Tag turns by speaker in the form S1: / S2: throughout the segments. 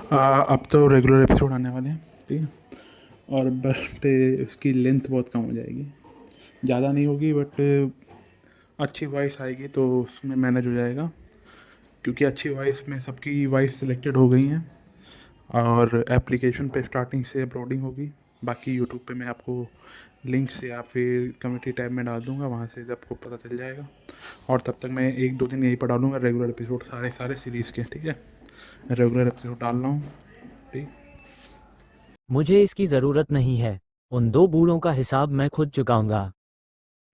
S1: अब तो regular episode आने वाले हैं, ठीक है। और बट इसकी लेंथ बहुत कम हो जाएगी, ज़्यादा नहीं होगी, बट अच्छी वॉइस आएगी तो उसमें मैनेज हो जाएगा, क्योंकि अच्छी वॉइस में सबकी वॉइस सिलेक्टेड हो गई हैं। और एप्लीकेशन पे स्टार्टिंग से अपलोडिंग होगी। बाकी यूट्यूब पे मैं आपको लिंक से या फिर कम्युनिटी टैब में डाल दूंगा, वहाँ से आपको पता चल जाएगा। और तब तक मैं 1-2 दिन यहीं पर डालूंगा रेगुलर एपिसोड, सारे सारे सीरीज़ के, ठीक है। रेगुलर एपिसोड डाल रहा हूँ, ठीक।
S2: मुझे इसकी जरूरत नहीं है। उन 2 बूढ़ों का हिसाब मैं खुद चुकाऊंगा।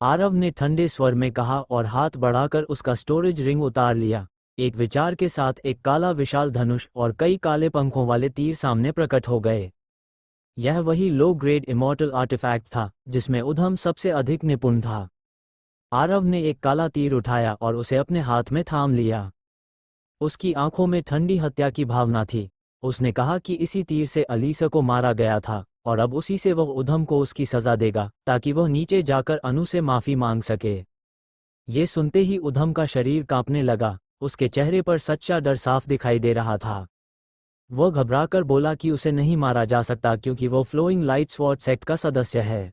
S2: आरव ने ठंडे स्वर में कहा और हाथ बढ़ाकर उसका स्टोरेज रिंग उतार लिया। एक विचार के साथ एक काला विशाल धनुष और कई काले पंखों वाले तीर सामने प्रकट हो गए। यह वही लो ग्रेड इमॉर्टल आर्टिफैक्ट था जिसमें उधम सबसे अधिक निपुण था। आरव ने एक काला तीर उठाया और उसे अपने हाथ में थाम लिया। उसकी आंखों में ठंडी हत्या की भावना थी। उसने कहा कि इसी तीर से अलीसा को मारा गया था और अब उसी से वह उधम को उसकी सजा देगा ताकि वह नीचे जाकर अनु से माफी मांग सके। ये सुनते ही उधम का शरीर कांपने लगा। उसके चेहरे पर सच्चा डर साफ दिखाई दे रहा था। वह घबराकर बोला कि उसे नहीं मारा जा सकता क्योंकि वो फ्लोइंग लाइट स्वॉर्ड सेक्ट का सदस्य है।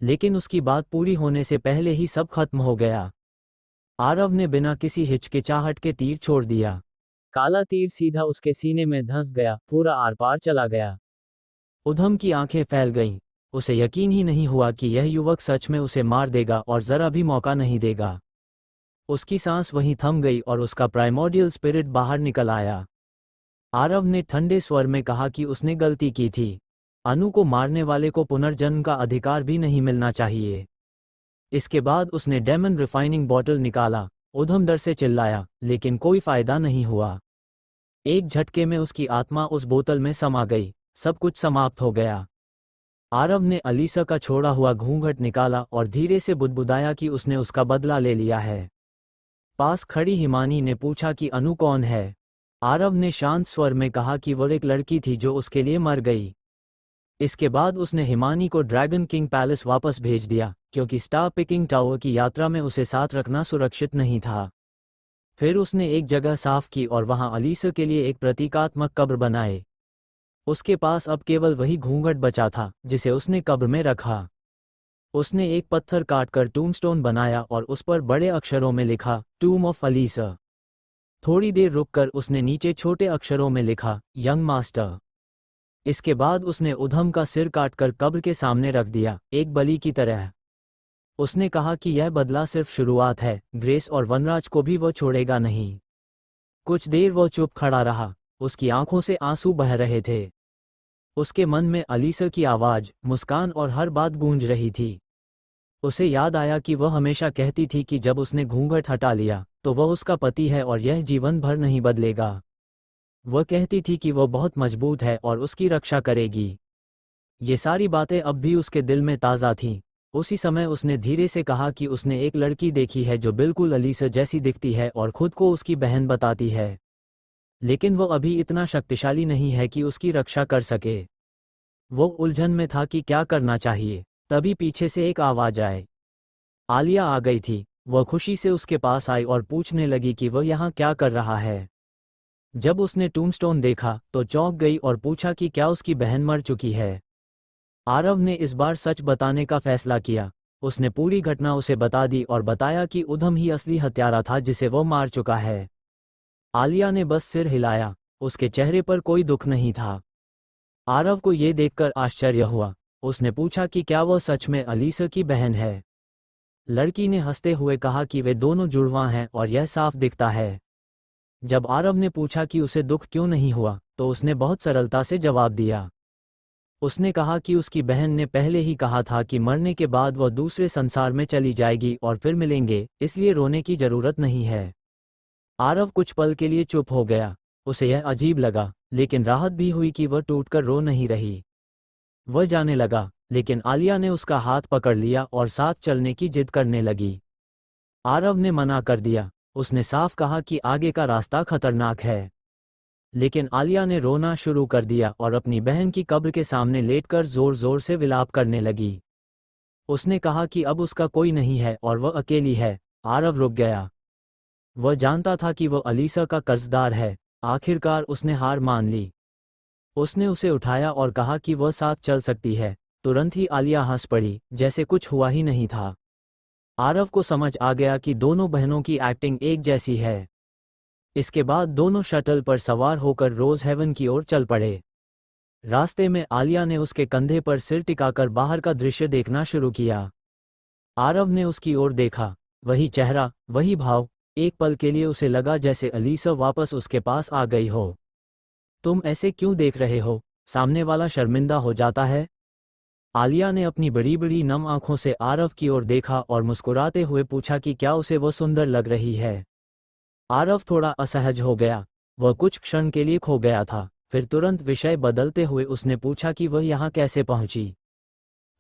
S2: लेकिन उसकी बात पूरी होने से पहले ही सब खत्म हो गया। आरव ने बिना किसी हिचकिचाहट के तीर छोड़ दिया। काला तीर सीधा उसके सीने में धंस गया, पूरा आर पार चला गया। उधम की आंखें फैल गईं। उसे यकीन ही नहीं हुआ कि यह युवक सच में उसे मार देगा और जरा भी मौका नहीं देगा। उसकी सांस वहीं थम गई और उसका प्राइमोर्डियल स्पिरिट बाहर निकल आया। आरव ने ठंडे स्वर में कहा कि उसने गलती की थी। अनु को मारने वाले को पुनर्जन्म का अधिकार भी नहीं मिलना चाहिए। इसके बाद उसने डेमन रिफाइनिंग बॉटल निकाला। उधम डर से चिल्लाया, लेकिन कोई फायदा नहीं हुआ। एक झटके में उसकी आत्मा उस बोतल में समा गई। सब कुछ समाप्त हो गया। आरव ने अलीसा का छोड़ा हुआ घूंघट निकाला और धीरे से बुदबुदाया कि उसने उसका बदला ले लिया है। पास खड़ी हिमानी ने पूछा कि अनु कौन है। आरव ने शांत स्वर में कहा कि वो एक लड़की थी जो उसके लिए मर गई। इसके बाद उसने हिमानी को ड्रैगन किंग पैलेस वापस भेज दिया क्योंकि स्टार पिकिंग टावर की यात्रा में उसे साथ रखना सुरक्षित नहीं था। फिर उसने एक जगह साफ की और वहां अलीसा के लिए एक प्रतीकात्मक कब्र बनाए। उसके पास अब केवल वही घूंघट बचा था जिसे उसने कब्र में रखा। उसने एक पत्थर काटकर टूमस्टोन बनाया और उस पर बड़े अक्षरों में लिखा, टूम ऑफ अलीसा। थोड़ी देर रुककर उसने नीचे छोटे अक्षरों में लिखा, यंग मास्टर। इसके बाद उसने उधम का सिर काटकर कब्र के सामने रख दिया, एक बलि की तरह। उसने कहा कि यह बदला सिर्फ शुरुआत है, ग्रेस और वनराज को भी वो छोड़ेगा नहीं। कुछ देर वो चुप खड़ा रहा। उसकी आंखों से आंसू बह रहे थे। उसके मन में अलीसा की आवाज, मुस्कान और हर बात गूंज रही थी। उसे याद आया कि वह हमेशा कहती थी कि जब उसने घूंघट हटा लिया तो वह उसका पति है और यह जीवन भर नहीं बदलेगा। वह कहती थी कि वह बहुत मजबूत है और उसकी रक्षा करेगी। ये सारी बातें अब भी उसके दिल में ताज़ा थीं। उसी समय उसने धीरे से कहा कि उसने एक लड़की देखी है जो बिल्कुल अलीसा जैसी दिखती है और खुद को उसकी बहन बताती है। लेकिन वह अभी इतना शक्तिशाली नहीं है कि उसकी रक्षा कर सके। वो उलझन में था कि क्या करना चाहिए। तभी पीछे से एक आवाज आई। आलिया आ गई थी। वह खुशी से उसके पास आई और पूछने लगी कि वह यहाँ क्या कर रहा है। जब उसने टूमस्टोन देखा तो चौंक गई और पूछा कि क्या उसकी बहन मर चुकी है। आरव ने इस बार सच बताने का फैसला किया। उसने पूरी घटना उसे बता दी और बताया कि उधम ही असली हत्यारा था जिसे वो मार चुका है। आलिया ने बस सिर हिलाया। उसके चेहरे पर कोई दुख नहीं था। आरव को ये देखकर आश्चर्य हुआ। उसने पूछा कि क्या वह सच में अलीसा की बहन है। लड़की ने हंसते हुए कहा कि वे दोनों जुड़वां हैं और यह साफ दिखता है। जब आरव ने पूछा कि उसे दुख क्यों नहीं हुआ तो उसने बहुत सरलता से जवाब दिया। उसने कहा कि उसकी बहन ने पहले ही कहा था कि मरने के बाद वह दूसरे संसार में चली जाएगी और फिर मिलेंगे, इसलिए रोने की जरूरत नहीं है। आरव कुछ पल के लिए चुप हो गया। उसे यह अजीब लगा, लेकिन राहत भी हुई कि वह टूटकर रो नहीं रही। वह जाने लगा, लेकिन आलिया ने उसका हाथ पकड़ लिया और साथ चलने की जिद करने लगी। आरव ने मना कर दिया। उसने साफ कहा कि आगे का रास्ता खतरनाक है। लेकिन आलिया ने रोना शुरू कर दिया और अपनी बहन की कब्र के सामने लेटकर जोर जोर से विलाप करने लगी। उसने कहा कि अब उसका कोई नहीं है और वह अकेली है। आरव रुक गया। वह जानता था कि वह अलीसा का कर्जदार है। आखिरकार उसने हार मान ली। उसने उसे उठाया और कहा कि वह साथ चल सकती है। तुरंत ही आलिया हंस पड़ी, जैसे कुछ हुआ ही नहीं था। आरव को समझ आ गया कि दोनों बहनों की एक्टिंग एक जैसी है। इसके बाद दोनों शटल पर सवार होकर रोज हेवन की ओर चल पड़े। रास्ते में आलिया ने उसके कंधे पर सिर टिकाकर बाहर का दृश्य देखना शुरू किया। आरव ने उसकी ओर देखा, वही चेहरा, वही भाव। एक पल के लिए उसे लगा जैसे अलीसा वापस उसके पास आ गई हो। तुम ऐसे क्यों देख रहे हो? सामने वाला शर्मिंदा हो जाता है। आलिया ने अपनी बड़ी बड़ी नम आंखों से आरव की ओर देखा और मुस्कुराते हुए पूछा कि क्या उसे वो सुंदर लग रही है। आरव थोड़ा असहज हो गया। वह कुछ क्षण के लिए खो गया था, फिर तुरंत विषय बदलते हुए उसने पूछा कि वह यहाँ कैसे पहुंची।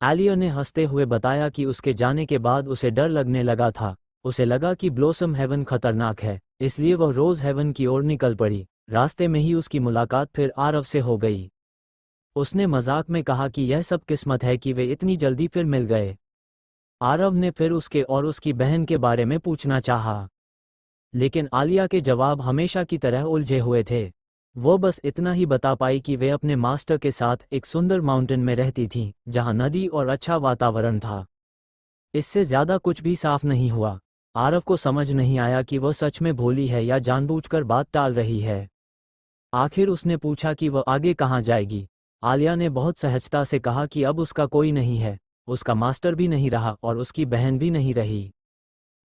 S2: आलिया ने हंसते हुए बताया कि उसके जाने के बाद उसे डर लगने लगा था। उसे लगा कि ब्लॉसम हेवन खतरनाक है, इसलिए वह रोज हेवन की ओर निकल पड़ी। रास्ते में ही उसकी मुलाकात फिर आरव से हो गई। उसने मजाक में कहा कि यह सब किस्मत है कि वे इतनी जल्दी फिर मिल गए। आरव ने फिर उसके और उसकी बहन के बारे में पूछना चाहा, लेकिन आलिया के जवाब हमेशा की तरह उलझे हुए थे। वो बस इतना ही बता पाई कि वे अपने मास्टर के साथ एक सुंदर माउंटेन में रहती थीं, जहां नदी और अच्छा वातावरण था। इससे ज्यादा कुछ भी साफ नहीं हुआ। आरव को समझ नहीं आया कि वह सच में भोली है या जानबूझकर बात टाल रही है। आखिर उसने पूछा कि वह आगे कहाँ जाएगी। आलिया ने बहुत सहजता से कहा कि अब उसका कोई नहीं है, उसका मास्टर भी नहीं रहा और उसकी बहन भी नहीं रही।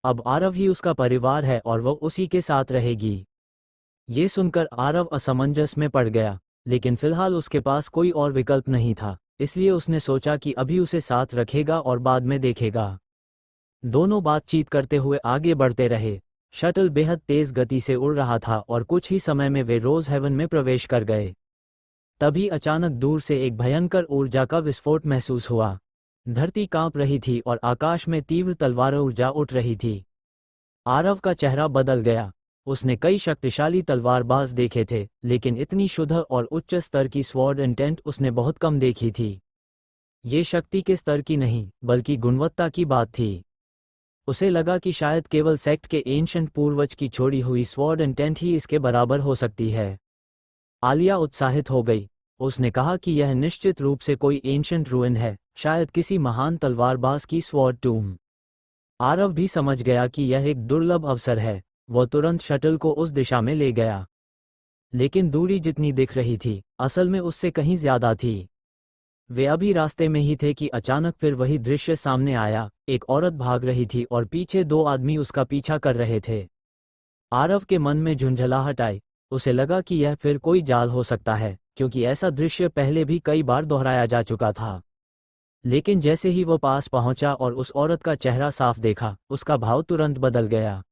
S2: अब आरव ही उसका परिवार है और वह उसी के साथ रहेगी। ये सुनकर आरव असमंजस में पड़ गया, लेकिन फिलहाल उसके पास कोई और विकल्प नहीं था, इसलिए उसने सोचा कि अभी उसे साथ रखेगा और बाद में देखेगा। दोनों बातचीत करते हुए आगे बढ़ते रहे। शटल बेहद तेज गति से उड़ रहा था और कुछ ही समय में वे रोज हेवन में प्रवेश कर गए। तभी अचानक दूर से एक भयंकर ऊर्जा का विस्फोट महसूस हुआ। धरती कांप रही थी और आकाश में तीव्र तलवार ऊर्जा उठ रही थी। आरव का चेहरा बदल गया। उसने कई शक्तिशाली तलवारबाज देखे थे, लेकिन इतनी शुद्ध और उच्च स्तर की स्वॉर्ड इंटेंट उसने बहुत कम देखी थी। ये शक्ति के स्तर की नहीं, बल्कि गुणवत्ता की बात थी। उसे लगा कि शायद केवल सेक्ट के एंशंट पूर्वज की छोड़ी हुई स्वॉर्ड इंटेंट ही इसके बराबर हो सकती है। आलिया उत्साहित हो गई। उसने कहा कि यह निश्चित रूप से कोई एंशंट रूइन है, शायद किसी महान तलवारबाज की स्वॉर्ड टूम। आरव भी समझ गया कि यह एक दुर्लभ अवसर है। वह तुरंत शटल को उस दिशा में ले गया, लेकिन दूरी जितनी दिख रही थी, असल में उससे कहीं ज्यादा थी। वे अभी रास्ते में ही थे कि अचानक फिर वही दृश्य सामने आया। एक औरत भाग रही थी और पीछे दो आदमी उसका पीछा कर रहे थे। आरव के मन में झुंझलाहट आई। उसे लगा कि यह फिर कोई जाल हो सकता है, क्योंकि ऐसा दृश्य पहले भी कई बार दोहराया जा चुका था। लेकिन जैसे ही वो पास पहुंचा और उस औरत का चेहरा साफ देखा, उसका भाव तुरंत बदल गया।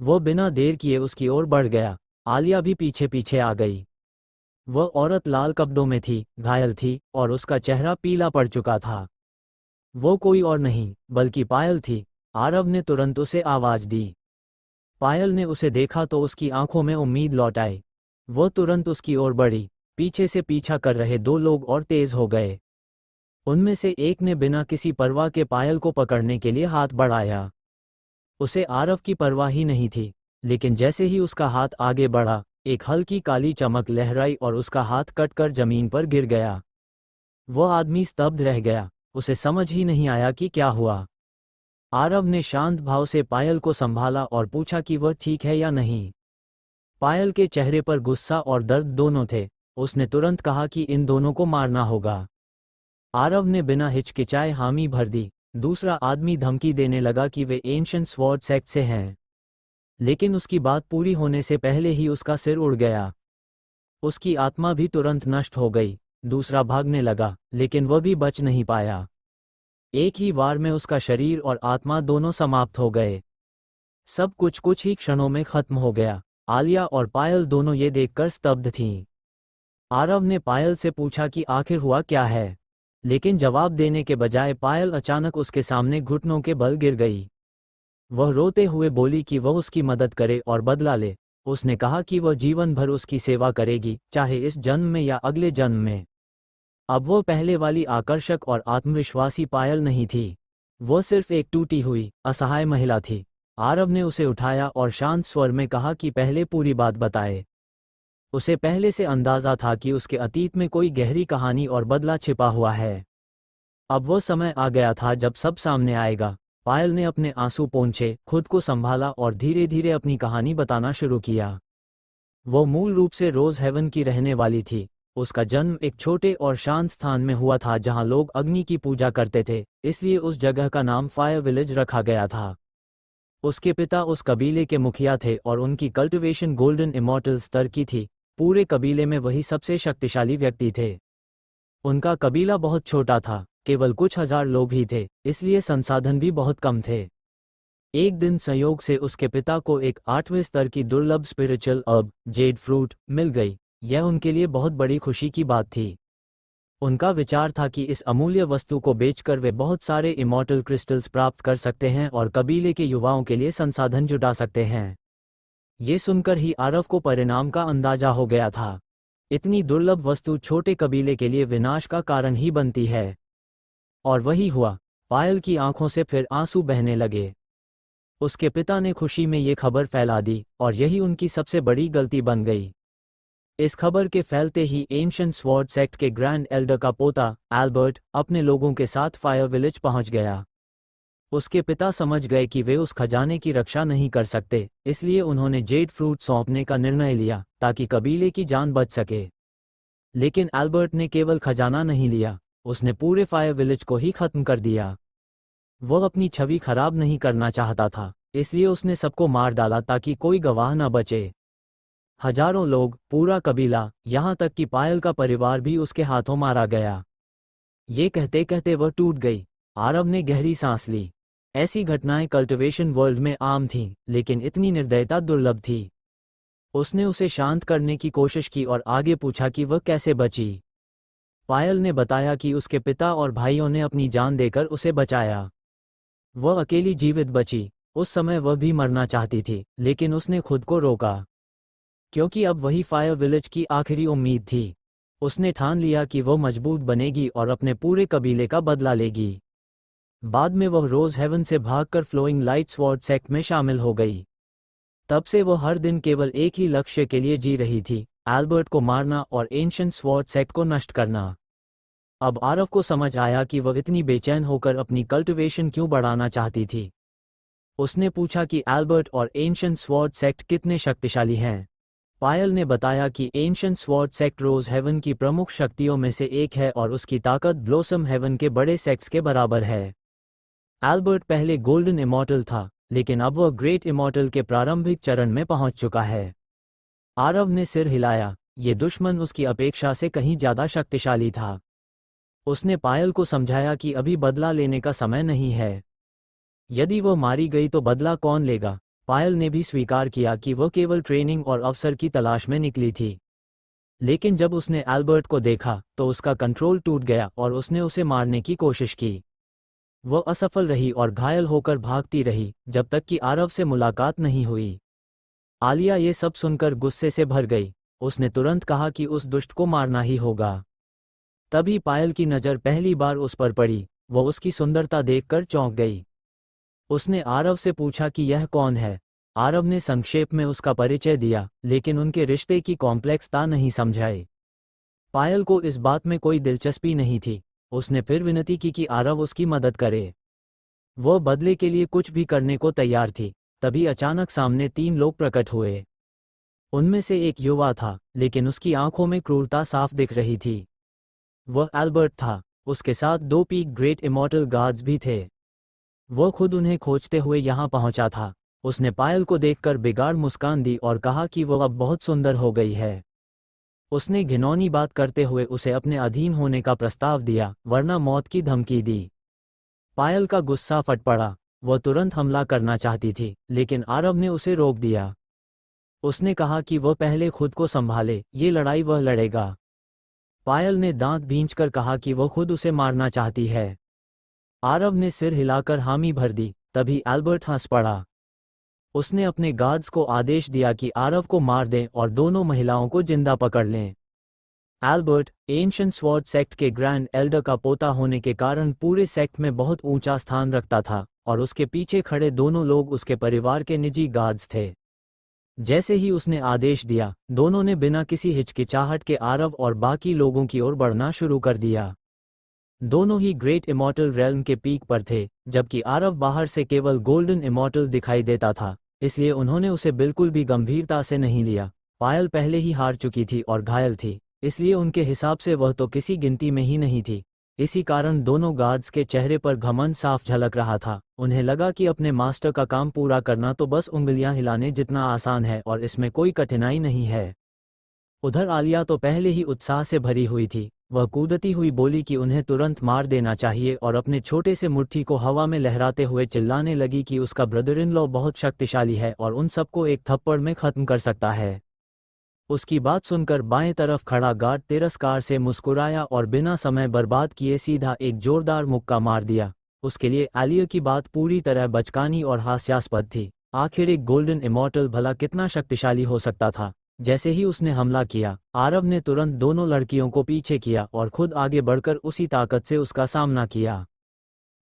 S2: वो बिना देर किए उसकी ओर बढ़ गया। आलिया भी पीछे पीछे आ गई। वह औरत लाल कपड़ों में थी, घायल थी और उसका चेहरा पीला पड़ चुका था। वो कोई और नहीं, बल्कि पायल थी। आरव ने तुरंत उसे आवाज दी। पायल ने उसे देखा तो उसकी आंखों में उम्मीद लौट आई। वो तुरंत उसकी ओर बढ़ी। पीछे से पीछा कर रहे दो लोग और तेज हो गए। उनमें से एक ने बिना किसी परवाह के पायल को पकड़ने के लिए हाथ बढ़ाया। उसे आरव की परवाह ही नहीं थी, लेकिन जैसे ही उसका हाथ आगे बढ़ा, एक हल्की काली चमक लहराई और उसका हाथ कटकर जमीन पर गिर गया। वह आदमी स्तब्ध रह गया। उसे समझ ही नहीं आया कि क्या हुआ। आरव ने शांत भाव से पायल को संभाला और पूछा कि वह ठीक है या नहीं। पायल के चेहरे पर गुस्सा और दर्द दोनों थे। उसने तुरंत कहा कि इन दोनों को मारना होगा। आरव ने बिना हिचकिचाए हामी भर दी। दूसरा आदमी धमकी देने लगा कि वे एंशिएंट स्वॉर्ड सेक्ट से हैं, लेकिन उसकी बात पूरी होने से पहले ही उसका सिर उड़ गया। उसकी आत्मा भी तुरंत नष्ट हो गई। दूसरा भागने लगा, लेकिन वह भी बच नहीं पाया। एक ही वार में उसका शरीर और आत्मा दोनों समाप्त हो गए। सब कुछ ही क्षणों में खत्म हो गया। आलिया और पायल दोनों ये देखकर स्तब्ध थीं। आरव ने पायल से पूछा कि आखिर हुआ क्या है, लेकिन जवाब देने के बजाय पायल अचानक उसके सामने घुटनों के बल गिर गई। वह रोते हुए बोली कि वह उसकी मदद करे और बदला ले। उसने कहा कि वह जीवन भर उसकी सेवा करेगी, चाहे इस जन्म में या अगले जन्म में। अब वो पहले वाली आकर्षक और आत्मविश्वासी पायल नहीं थी। वो सिर्फ एक टूटी हुई, असहाय महिला थी। आरव ने उसे उठाया और शांत स्वर में कहा कि पहले पूरी बात बताए। उसे पहले से अंदाजा था कि उसके अतीत में कोई गहरी कहानी और बदला छिपा हुआ है। अब वो समय आ गया था जब सब सामने आएगा। पायल ने अपने आंसू पोंछे, खुद को संभाला और धीरे धीरे अपनी कहानी बताना शुरू किया। वो मूल रूप से रोज हेवन की रहने वाली थी। उसका जन्म एक छोटे और शांत स्थान में हुआ था जहां लोग अग्नि की पूजा करते थे, इसलिए उस जगह का नाम फायर विलेज रखा गया था। उसके पिता उस कबीले के मुखिया थे और उनकी कल्टिवेशन गोल्डन इमॉर्टल स्तर की थी। पूरे कबीले में वही सबसे शक्तिशाली व्यक्ति थे। उनका कबीला बहुत छोटा था, केवल कुछ हजार लोग ही थे, इसलिए संसाधन भी बहुत कम थे। एक दिन संयोग से उसके पिता को एक 8वें स्तर की दुर्लभ स्पिरिचुअल अर्ब, जेड फ्रूट, मिल गई। यह उनके लिए बहुत बड़ी खुशी की बात थी। उनका विचार था कि इस अमूल्य वस्तु को बेचकर वे बहुत सारे इमॉर्टल क्रिस्टल्स प्राप्त कर सकते हैं और कबीले के युवाओं के लिए संसाधन जुटा सकते हैं। ये सुनकर ही आरव को परिणाम का अंदाजा हो गया था। इतनी दुर्लभ वस्तु छोटे कबीले के लिए विनाश का कारण ही बनती है। और वही हुआ। पायल की आंखों से फिर आंसू बहने लगे। उसके पिता ने खुशी में ये खबर फैला दी और यही उनकी सबसे बड़ी गलती बन गई। इस खबर के फैलते ही एंशिएंट स्वॉर्ड सेक्ट के ग्रैंड एल्डर का पोता एल्बर्ट अपने लोगों के साथ फायर विलेज पहुंच गया। उसके पिता समझ गए कि वे उस खजाने की रक्षा नहीं कर सकते, इसलिए उन्होंने जेड फ्रूट सौंपने का निर्णय लिया ताकि कबीले की जान बच सके। लेकिन एल्बर्ट ने केवल खजाना नहीं लिया, उसने पूरे फायर विलेज को ही खत्म कर दिया। वह अपनी छवि खराब नहीं करना चाहता था, इसलिए उसने सबको मार डाला ताकि कोई गवाह न बचे। हजारों लोग, पूरा कबीला, यहाँ तक कि पायल का परिवार भी उसके हाथों मारा गया। ये कहते कहते वह टूट गई। आरव ने गहरी सांस ली। ऐसी घटनाएं कल्टिवेशन वर्ल्ड में आम थीं, लेकिन इतनी निर्दयता दुर्लभ थी। उसने उसे शांत करने की कोशिश की और आगे पूछा कि वह कैसे बची। पायल ने बताया कि उसके पिता और भाइयों ने अपनी जान देकर उसे बचाया। वह अकेली जीवित बची। उस समय वह भी मरना चाहती थी, लेकिन उसने खुद को रोका, क्योंकि अब वही फायर विलेज की आखिरी उम्मीद थी। उसने ठान लिया कि वह मजबूत बनेगी और अपने पूरे कबीले का बदला लेगी। बाद में वह रोज हेवन से भागकर फ्लोइंग लाइट स्वॉर्ड सेक्ट में शामिल हो गई। तब से वह हर दिन केवल एक ही लक्ष्य के लिए जी रही थी, एल्बर्ट को मारना और एंशिएंट स्वॉर्ड सेक्ट को नष्ट करना। अब आरव को समझ आया कि वह इतनी बेचैन होकर अपनी कल्टिवेशन क्यों बढ़ाना चाहती थी। उसने पूछा कि एल्बर्ट और एंशिएंट स्वॉर्ड सेक्ट कितने शक्तिशाली हैं। पायल ने बताया कि एंशिएंट स्वॉर्ड सेक्ट रोज हेवन की प्रमुख शक्तियों में से एक है और उसकी ताकत ब्लॉसम हेवन के बड़े सेक्ट्स के बराबर है। एल्बर्ट पहले गोल्डन इमॉर्टल था, लेकिन अब वह ग्रेट इमॉर्टल के प्रारंभिक चरण में पहुंच चुका है। आरव ने सिर हिलाया। ये दुश्मन उसकी अपेक्षा से कहीं ज्यादा शक्तिशाली था। उसने पायल को समझाया कि अभी बदला लेने का समय नहीं है। यदि वो मारी गई तो बदला कौन लेगा। पायल ने भी स्वीकार किया कि वह केवल ट्रेनिंग और अवसर की तलाश में निकली थी। लेकिन जब उसने एल्बर्ट को देखा तो उसका कंट्रोल टूट गया और उसने उसे मारने की कोशिश की। वह असफल रही और घायल होकर भागती रही जब तक कि आरव से मुलाकात नहीं हुई। आलिया ये सब सुनकर गुस्से से भर गई। उसने तुरंत कहा कि उस दुष्ट को मारना ही होगा। तभी पायल की नज़र पहली बार उस पर पड़ी। वह उसकी सुंदरता देखकर चौंक गई। उसने आरव से पूछा कि यह कौन है। आरव ने संक्षेप में उसका परिचय दिया, लेकिन उनके रिश्ते की कॉम्प्लेक्सता नहीं समझाई। पायल को इस बात में कोई दिलचस्पी नहीं थी। उसने फिर विनती की कि आरव उसकी मदद करे। वह बदले के लिए कुछ भी करने को तैयार थी। तभी अचानक सामने 3 लोग प्रकट हुए। उनमें से एक युवा था, लेकिन उसकी आंखों में क्रूरता साफ दिख रही थी। वह एल्बर्ट था। उसके साथ 2 पीक ग्रेट इमॉर्टल गार्ड्स भी थे। वह खुद उन्हें खोजते हुए यहाँ पहुंचा था। उसने पायल को देखकर बेगार मुस्कान दी और कहा कि वह अब बहुत सुंदर हो गई है। उसने घिनौनी बात करते हुए उसे अपने अधीन होने का प्रस्ताव दिया, वरना मौत की धमकी दी। पायल का गुस्सा फट पड़ा। वह तुरंत हमला करना चाहती थी, लेकिन आरव ने उसे रोक दिया। उसने कहा कि वह पहले खुद को संभाले, ये लड़ाई वह लड़ेगा। पायल ने दांत भींचकर कहा कि वह खुद उसे मारना चाहती है। आरव ने सिर हिलाकर हामी भर दी। तभी एल्बर्ट हंस पड़ा। उसने अपने गार्ड्स को आदेश दिया कि आरव को मार दें और दोनों महिलाओं को जिंदा पकड़ लें। एल्बर्ट एंशिएंट स्वॉर्ड सेक्ट के ग्रैंड एल्डर का पोता होने के कारण पूरे सेक्ट में बहुत ऊंचा स्थान रखता था और उसके पीछे खड़े दोनों लोग उसके परिवार के निजी गार्ड्स थे। जैसे ही उसने आदेश दिया, दोनों ने बिना किसी हिचकिचाहट के आरव और बाकी लोगों की ओर बढ़ना शुरू कर दिया। दोनों ही ग्रेट इमॉर्टल रेल्म के पीक पर थे, जबकि आरव बाहर से केवल गोल्डन इमॉर्टल दिखाई देता था, इसलिए उन्होंने उसे बिल्कुल भी गंभीरता से नहीं लिया। पायल पहले ही हार चुकी थी और घायल थी, इसलिए उनके हिसाब से वह तो किसी गिनती में ही नहीं थी। इसी कारण दोनों गार्ड्स के चेहरे पर घमंड साफ झलक रहा था। उन्हें लगा कि अपने मास्टर का काम पूरा करना तो बस उंगलियां हिलाने जितना आसान है और इसमें कोई कठिनाई नहीं है। उधर आलिया तो पहले ही उत्साह से भरी हुई थी। वह कूदती हुई बोली कि उन्हें तुरंत मार देना चाहिए और अपने छोटे से मुट्ठी को हवा में लहराते हुए चिल्लाने लगी कि उसका ब्रदर इन लॉ बहुत शक्तिशाली है और उन सबको एक थप्पड़ में खत्म कर सकता है। उसकी बात सुनकर बाएं तरफ खड़ा गार्ड तिरस्कार से मुस्कुराया और बिना समय बर्बाद किए सीधा एक जोरदार मुक्का मार दिया। उसके लिए आलिया की बात पूरी तरह बचकानी और हास्यास्पद थी। आखिर एक गोल्डन इमॉर्टल भला कितना शक्तिशाली हो सकता था। जैसे ही उसने हमला किया, आरव ने तुरंत दोनों लड़कियों को पीछे किया और खुद आगे बढ़कर उसी ताकत से उसका सामना किया।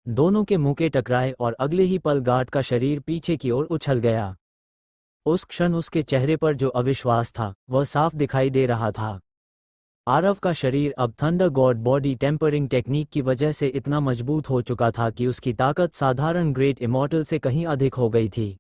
S2: दोनों के मुक्के टकराए और अगले ही पल गार्ड का शरीर पीछे की ओर उछल गया। उस क्षण उसके चेहरे पर जो अविश्वास था वह साफ दिखाई दे रहा था। आरव का शरीर अब thunder god body tempering technique की वजह से इतना मजबूत हो चुका था कि उसकी ताकत साधारण ग्रेट इमॉर्टल से कहीं अधिक हो गई थी।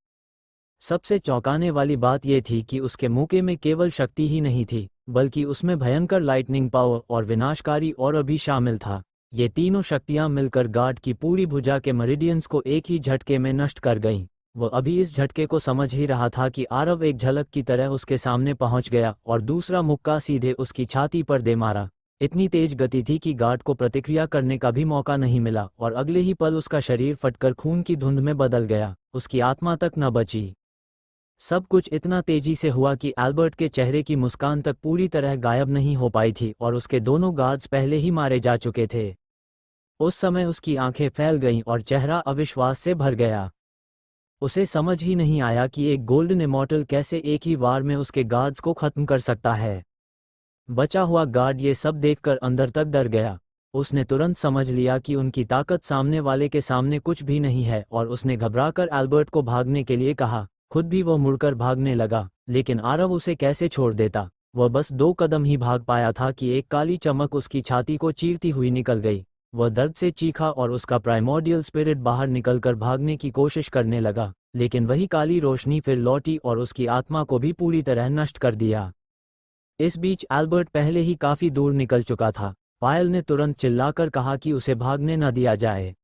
S2: सबसे चौंकाने वाली बात यह थी कि उसके मुक्के में केवल शक्ति ही नहीं थी, बल्कि उसमें भयंकर लाइटनिंग पावर और विनाशकारी और भी शामिल था। ये तीनों शक्तियां मिलकर गार्ड की पूरी भुजा के मेरिडियंस को एक ही झटके में नष्ट कर गईं। वह अभी इस झटके को समझ ही रहा था कि आरव एक झलक की तरह उसके सामने पहुंच गया और दूसरा मुक्का सीधे उसकी छाती पर दे मारा। इतनी तेज गति थी कि गार्ड को प्रतिक्रिया करने का भी मौका नहीं मिला और अगले ही पल उसका शरीर फटकर खून की धुंध में बदल गया। उसकी आत्मा तक न बची। सब कुछ इतना तेजी से हुआ कि एल्बर्ट के चेहरे की मुस्कान तक पूरी तरह गायब नहीं हो पाई थी और उसके दोनों गार्ड्स पहले ही मारे जा चुके थे। उस समय उसकी आंखें फैल गईं और चेहरा अविश्वास से भर गया। उसे समझ ही नहीं आया कि एक गोल्डन इमॉर्टल कैसे एक ही वार में उसके गार्ड्स को खत्म कर सकता है। बचा हुआ गार्ड ये सब देखकर अंदर तक डर गया। उसने तुरंत समझ लिया कि उनकी ताकत सामने वाले के सामने कुछ भी नहीं है और उसने घबराकर एल्बर्ट को भागने के लिए कहा। खुद भी वह मुड़कर भागने लगा, लेकिन आरव उसे कैसे छोड़ देता। वह बस 2 कदम ही भाग पाया था कि एक काली चमक उसकी छाती को चीरती हुई निकल गई। वह दर्द से चीखा और उसका प्राइमोर्डियल स्पिरिट बाहर निकलकर भागने की कोशिश करने लगा, लेकिन वही काली रोशनी फिर लौटी और उसकी आत्मा को भी पूरी तरह नष्ट कर दिया। इस बीच एल्बर्ट पहले ही काफी दूर निकल चुका था। पायल ने तुरंत चिल्लाकर कहा कि उसे भागने न दिया जाए।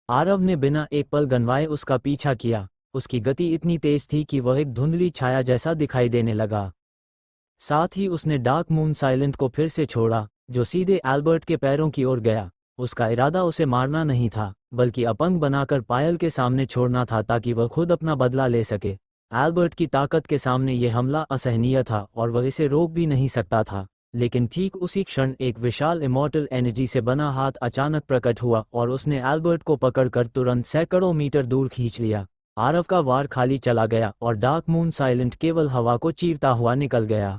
S2: आरव ने बिना एक पल गंवाए उसका पीछा किया। उसकी गति इतनी तेज थी कि वह एक धुंधली छाया जैसा दिखाई देने लगा। साथ ही उसने डार्क मून साइलेंट को फिर से छोड़ा, जो सीधे एल्बर्ट के पैरों की ओर गया। उसका इरादा उसे मारना नहीं था, बल्कि अपंग बनाकर पायल के सामने छोड़ना था ताकि वह खुद अपना बदला ले सके। एल्बर्ट की ताकत के सामने यह हमला असहनीय था और वह इसे रोक भी नहीं सकता था। लेकिन ठीक उसी क्षण एक विशाल इमॉर्टल एनर्जी से बना हाथ अचानक प्रकट हुआ और उसने एल्बर्ट को पकड़कर तुरंत सैकड़ों मीटर दूर खींच लिया। आरव का वार खाली चला गया और डार्क मून साइलेंट केवल हवा को चीरता हुआ निकल गया।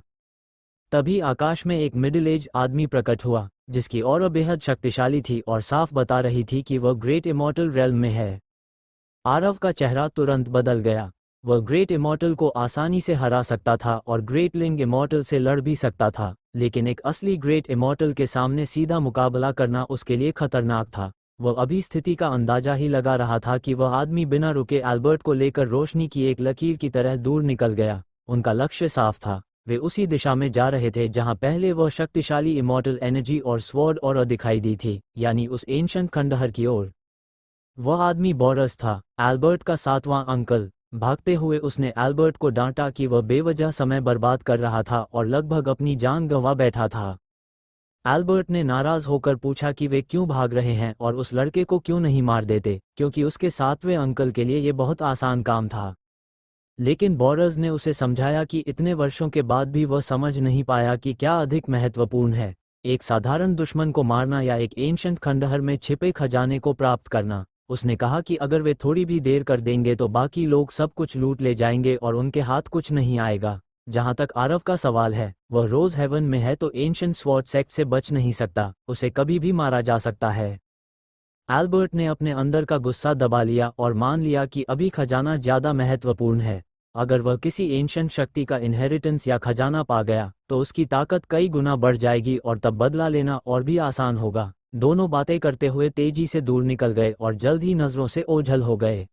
S2: तभी आकाश में एक मिडिल एज आदमी प्रकट हुआ, जिसकी ऑरा बेहद शक्तिशाली थी और साफ बता रही थी कि वह ग्रेट इमॉर्टल रेल्म में है। आरव का चेहरा तुरंत बदल गया। वह ग्रेट इमॉर्टल को आसानी से हरा सकता था और ग्रेट लिंग इमॉर्टल से लड़ भी सकता था, लेकिन एक असली ग्रेट इमॉर्टल के सामने सीधा मुकाबला करना उसके लिए खतरनाक था। वह अभी स्थिति का अंदाजा ही लगा रहा था कि वह आदमी बिना रुके एल्बर्ट को लेकर रोशनी की एक लकीर की तरह दूर निकल गया। उनका लक्ष्य साफ था। वे उसी दिशा में जा रहे थे जहां पहले वह शक्तिशाली इमॉर्टल एनर्जी और स्वॉर्ड ऑरा दिखाई दी थी, यानी उस एंशंट खंडहर की ओर। वह आदमी बोरस था, एल्बर्ट का 7वां अंकल। भागते हुए उसने एल्बर्ट को डांटा कि वह बेवजह समय बर्बाद कर रहा था और लगभग अपनी जान गंवा बैठा था। एल्बर्ट ने नाराज होकर पूछा कि वे क्यों भाग रहे हैं और उस लड़के को क्यों नहीं मार देते, क्योंकि उसके 7वें अंकल के लिए यह बहुत आसान काम था। लेकिन बोरस ने उसे समझाया कि इतने वर्षों के बाद भी वह समझ नहीं पाया कि क्या अधिक महत्वपूर्ण है, एक साधारण दुश्मन को मारना या एक एंशंट खंडहर में छिपे खजाने को प्राप्त करना। उसने कहा कि अगर वे थोड़ी भी देर कर देंगे तो बाकी लोग सब कुछ लूट ले जाएंगे और उनके हाथ कुछ नहीं आएगा। जहां तक आरव का सवाल है, वह रोज हेवन में है तो एंशंट स्वॉर्ड सेक्ट से बच नहीं सकता, उसे कभी भी मारा जा सकता है। एल्बर्ट ने अपने अंदर का गुस्सा दबा लिया और मान लिया कि अभी खजाना ज्यादा महत्वपूर्ण है। अगर वह किसी एंशिएंट शक्ति का इनहेरिटेंस या खजाना पा गया तो उसकी ताकत कई गुना बढ़ जाएगी और तब बदला लेना और भी आसान होगा। दोनों बातें करते हुए तेजी से दूर निकल गए और जल्द ही नजरों से ओझल हो गए।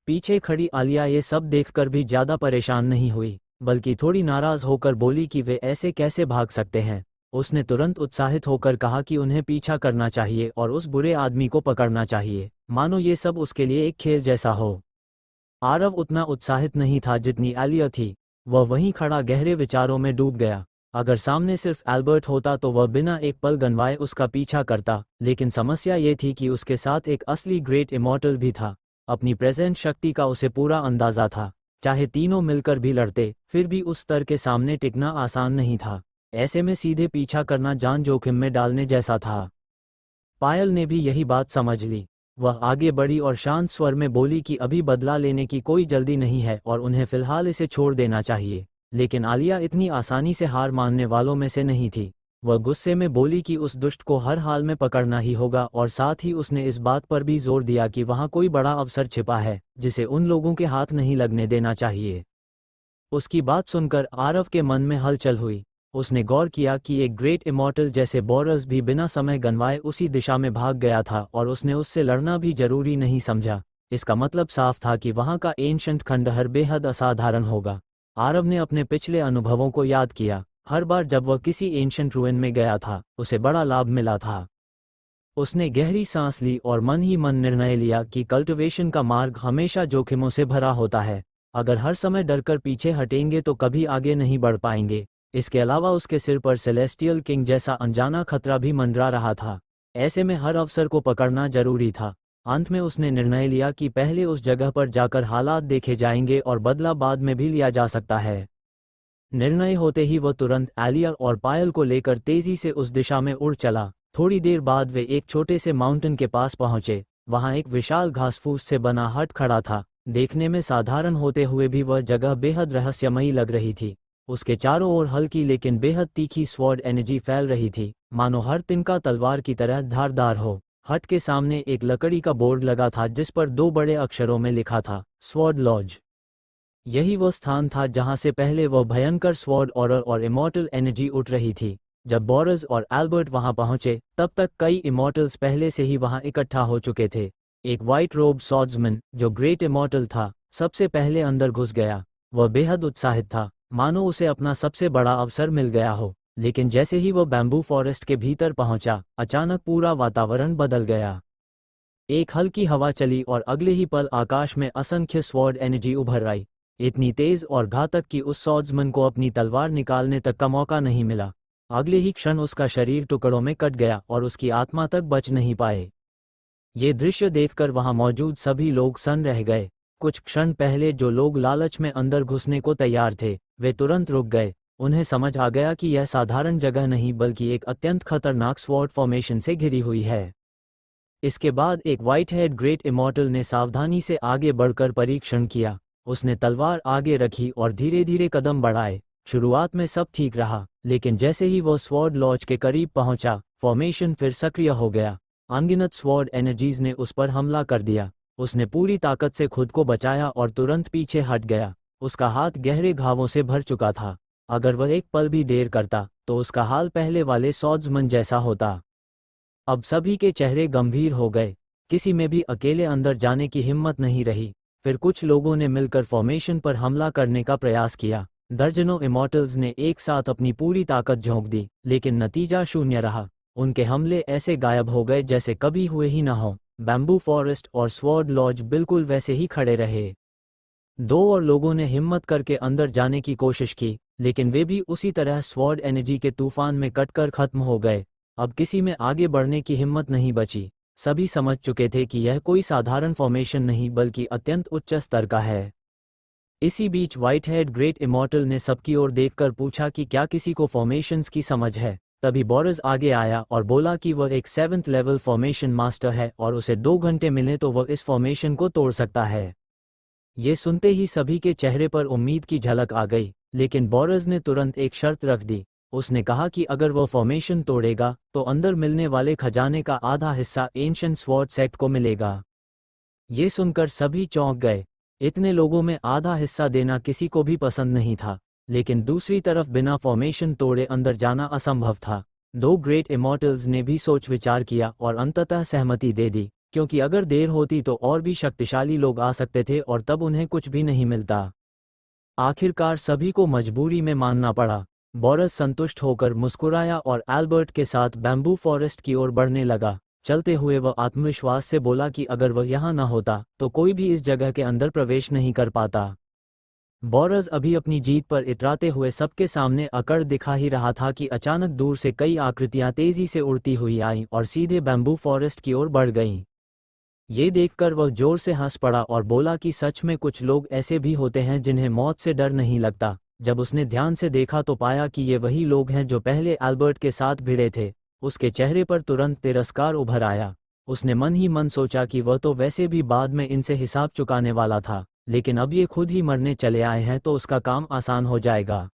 S2: पीछे खड़ी आलिया ये सब देखकर भी ज्यादा परेशान नहीं हुई, बल्कि थोड़ी नाराज होकर बोली कि वे ऐसे कैसे भाग सकते हैं। उसने तुरंत उत्साहित होकर कहा कि उन्हें पीछा करना चाहिए और उस बुरे आदमी को पकड़ना चाहिए, मानो ये सब उसके लिए एक खेल जैसा हो। आरव उतना उत्साहित नहीं था जितनी आलिया थी। वह वहीं खड़ा गहरे विचारों में डूब गया। अगर सामने सिर्फ एल्बर्ट होता तो वह बिना एक पल गंवाए उसका पीछा करता, लेकिन समस्या ये थी कि उसके साथ एक असली ग्रेट इमॉर्टल भी था। अपनी प्रेजेंट शक्ति का उसे पूरा अंदाजा था। चाहे तीनों मिलकर भी लड़ते, फिर भी उस स्तर के सामने टिकना आसान नहीं था। ऐसे में सीधे पीछा करना जान जोखिम में डालने जैसा था। पायल ने भी यही बात समझ ली। वह आगे बढ़ी और शांत स्वर में बोली कि अभी बदला लेने की कोई जल्दी नहीं है और उन्हें फिलहाल इसे छोड़ देना चाहिए। लेकिन आलिया इतनी आसानी से हार मानने वालों में से नहीं थी। वह गुस्से में बोली कि उस दुष्ट को हर हाल में पकड़ना ही होगा, और साथ ही उसने इस बात पर भी जोर दिया कि वहाँ कोई बड़ा अवसर छिपा है जिसे उन लोगों के हाथ नहीं लगने देना चाहिए। उसकी बात सुनकर आरव के मन में हलचल हुई। उसने गौर किया कि एक ग्रेट इमॉर्टल जैसे बोरस भी बिना समय गंवाए उसी दिशा में भाग गया था और उसने उससे लड़ना भी जरूरी नहीं समझा। इसका मतलब साफ था कि वहाँ का एंशंट खंडहर बेहद असाधारण होगा। आरव ने अपने पिछले अनुभवों को याद किया। हर बार जब वह किसी एंशंट रुइन में गया था, उसे बड़ा लाभ मिला था। उसने गहरी सांस ली और मन ही मन निर्णय लिया कि कल्टिवेशन का मार्ग हमेशा जोखिमों से भरा होता है। अगर हर समय डरकर पीछे हटेंगे तो कभी आगे नहीं बढ़ पाएंगे। इसके अलावा उसके सिर पर सेलेस्टियल किंग जैसा अनजाना खतरा भी मंडरा रहा था। ऐसे में हर अवसर को पकड़ना जरूरी था। अंत में उसने निर्णय लिया कि पहले उस जगह पर जाकर हालात देखे जाएंगे और बदला बाद में भी लिया जा सकता है। निर्णय होते ही वह तुरंत आलिया और पायल को लेकर तेजी से उस दिशा में उड़ चला। थोड़ी देर बाद वे एक छोटे से माउंटेन के पास पहुंचे। वहां एक विशाल घासफूस से बना हट खड़ा था। देखने में साधारण होते हुए भी वह जगह बेहद रहस्यमयी लग रही थी। उसके चारों ओर हल्की लेकिन बेहद तीखी स्वॉर्ड एनर्जी फैल रही थी, मानो हर तिनका तलवार की तरह धारदार हो। हट के सामने एक लकड़ी का बोर्ड लगा था जिस पर 2 बड़े अक्षरों में लिखा था, स्वॉर्ड लॉज। यही वो स्थान था जहां से पहले वह भयंकर स्वॉर्ड ऑरर और इमॉर्टल एनर्जी उठ रही थी। जब बोरस और एल्बर्ट वहां पहुंचे, तब तक कई इमॉर्टल्स पहले से ही वहां इकट्ठा हो चुके थे। एक व्हाइट रोब सॉर्ड्समैन, जो ग्रेट इमॉर्टल था, सबसे पहले अंदर घुस गया। वह बेहद उत्साहित था, मानो उसे अपना सबसे बड़ा अवसर मिल गया हो। लेकिन जैसे ही वह बैम्बू फॉरेस्ट के भीतर पहुंचा, अचानक पूरा वातावरण बदल गया। एक हल्की हवा चली और अगले ही पल आकाश में असंख्य स्वॉर्ड एनर्जी उभर आई। इतनी तेज और घातक कि उस सॉर्ड्समैन को अपनी तलवार निकालने तक का मौका नहीं मिला। अगले ही क्षण उसका शरीर टुकड़ों में कट गया और उसकी आत्मा तक बच नहीं पाए। ये दृश्य देखकर वहां मौजूद सभी लोग सन्न रह गए। कुछ क्षण पहले जो लोग लालच में अंदर घुसने को तैयार थे, वे तुरंत रुक गए। उन्हें समझ आ गया कि यह साधारण जगह नहीं बल्कि एक अत्यंत खतरनाक स्वॉर्ड फॉर्मेशन से घिरी हुई है। इसके बाद एक व्हाइट हेड ग्रेट इमॉर्टल ने सावधानी से आगे बढ़कर परीक्षण किया। उसने तलवार आगे रखी और धीरे धीरे कदम बढ़ाए। शुरुआत में सब ठीक रहा, लेकिन जैसे ही वो स्वॉर्ड लॉज के करीब पहुंचा, फॉर्मेशन फिर सक्रिय हो गया। अनगिनत स्वॉर्ड एनर्जीज ने उस पर हमला कर दिया। उसने पूरी ताकत से खुद को बचाया और तुरंत पीछे हट गया। उसका हाथ गहरे घावों से भर चुका था। अगर वह एक पल भी देर करता तो उसका हाल पहले वाले सॉर्ड्समैन जैसा होता। अब सभी के चेहरे गंभीर हो गए। किसी में भी अकेले अंदर जाने की हिम्मत नहीं रही। फिर कुछ लोगों ने मिलकर फॉर्मेशन पर हमला करने का प्रयास किया। दर्जनों इमॉर्टल्स ने एक साथ अपनी पूरी ताकत झोंक दी, लेकिन नतीजा शून्य रहा। उनके हमले ऐसे गायब हो गए जैसे कभी हुए ही न हो। बैम्बू फॉरेस्ट और स्वॉर्ड लॉज बिल्कुल वैसे ही खड़े रहे। 2 और लोगों ने हिम्मत करके अंदर जाने की कोशिश की, लेकिन वे भी उसी तरह स्वॉर्ड एनर्जी के तूफान में कटकर खत्म हो गए। अब किसी में आगे बढ़ने की हिम्मत नहीं बची। सभी समझ चुके थे कि यह कोई साधारण फॉर्मेशन नहीं बल्कि अत्यंत उच्च स्तर का है। इसी बीच व्हाइट हेड ग्रेट इमॉर्टल ने सबकी ओर देखकर पूछा कि क्या किसी को फॉर्मेशंस की समझ है। तभी बोरस आगे आया और बोला कि वह एक 7th लेवल फॉर्मेशन मास्टर है और उसे 2 घंटे मिले तो वह इस फॉर्मेशन को तोड़ सकता है। ये सुनते ही सभी के चेहरे पर उम्मीद की झलक आ गई, लेकिन बोरस ने तुरंत एक शर्त रख दी। उसने कहा कि अगर वह फॉर्मेशन तोड़ेगा तो अंदर मिलने वाले खजाने का आधा हिस्सा एंशिएंट स्वॉर्ड सेक्ट को मिलेगा। ये सुनकर सभी चौंक गए। इतने लोगों में आधा हिस्सा देना किसी को भी पसंद नहीं था, लेकिन दूसरी तरफ बिना फॉर्मेशन तोड़े अंदर जाना असंभव था। दो ग्रेट इमॉर्टल्स ने भी सोच विचार किया और अंततः सहमति दे दी, क्योंकि अगर देर होती तो और भी शक्तिशाली लोग आ सकते थे और तब उन्हें कुछ भी नहीं मिलता। आखिरकार सभी को मजबूरी में मानना पड़ा। बोरस संतुष्ट होकर मुस्कुराया और एल्बर्ट के साथ बैम्बू फॉरेस्ट की ओर बढ़ने लगा। चलते हुए वह आत्मविश्वास से बोला कि अगर वह यहाँ न होता तो कोई भी इस जगह के अंदर प्रवेश नहीं कर पाता। बोरस अभी अपनी जीत पर इतराते हुए सबके सामने अकड़ दिखा ही रहा था कि अचानक दूर से कई आकृतियां तेजी से उड़ती हुई आईं और सीधे बैम्बू फॉरेस्ट की ओर बढ़ गईं। ये देखकर वह जोर से हंस पड़ा और बोला कि सच में कुछ लोग ऐसे भी होते हैं जिन्हें मौत से डर नहीं लगता। जब उसने ध्यान से देखा तो पाया कि ये वही लोग हैं जो पहले एल्बर्ट के साथ भिड़े थे। उसके चेहरे पर तुरंत तिरस्कार उभर आया। उसने मन ही मन सोचा कि वह तो वैसे भी बाद में इनसे हिसाब चुकाने वाला था, लेकिन अब ये खुद ही मरने चले आए हैं तो उसका काम आसान हो जाएगा।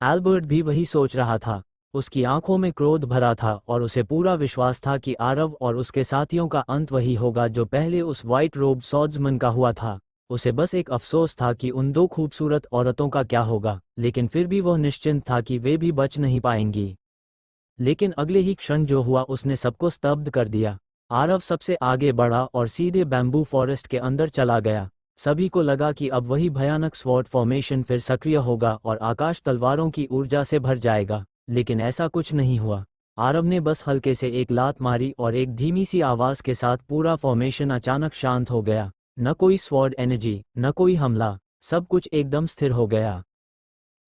S2: एल्बर्ट भी वही सोच रहा था। उसकी आंखों में क्रोध भरा था और उसे पूरा विश्वास था कि आरव और उसके साथियों का अंत वही होगा जो पहले उस व्हाइट रोब सॉर्ड्समैन का हुआ था। उसे बस एक अफसोस था कि उन दो खूबसूरत औरतों का क्या होगा, लेकिन फिर भी वह निश्चिंत था कि वे भी बच नहीं पाएंगी। लेकिन अगले ही क्षण जो हुआ उसने सबको स्तब्ध कर दिया। आरव सबसे आगे बढ़ा और सीधे बैम्बू फॉरेस्ट के अंदर चला गया। सभी को लगा कि अब वही भयानक स्वॉर्ड फॉर्मेशन फिर सक्रिय होगा और आकाश तलवारों की ऊर्जा से भर जाएगा, लेकिन ऐसा कुछ नहीं हुआ। आरव ने बस हल्के से एक लात मारी और एक धीमी सी आवाज के साथ पूरा फॉर्मेशन अचानक शांत हो गया। न कोई स्वॉर्ड एनर्जी, न कोई हमला, सब कुछ एकदम स्थिर हो गया।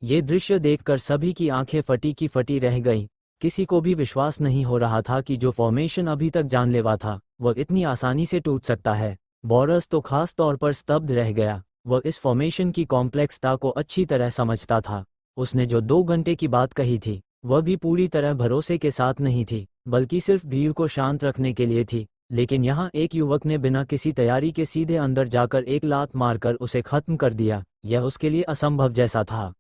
S2: ये दृश्य देखकर सभी की आंखें फटी की फटी रह गईं। किसी को भी विश्वास नहीं हो रहा था कि जो फॉर्मेशन अभी तक जानलेवा था वह इतनी आसानी से टूट सकता है। बोरस तो खास तौर पर स्तब्ध रह गया। वह इस फॉर्मेशन की कॉम्प्लेक्सता को अच्छी तरह समझता था। उसने जो 2 घंटे की बात कही थी वह भी पूरी तरह भरोसे के साथ नहीं थी, बल्कि सिर्फ भीड़ को शांत रखने के लिए थी। लेकिन यहाँ एक युवक ने बिना किसी तैयारी के सीधे अंदर जाकर एक लात मारकर उसे खत्म कर दिया। यह उसके लिए असंभव जैसा था।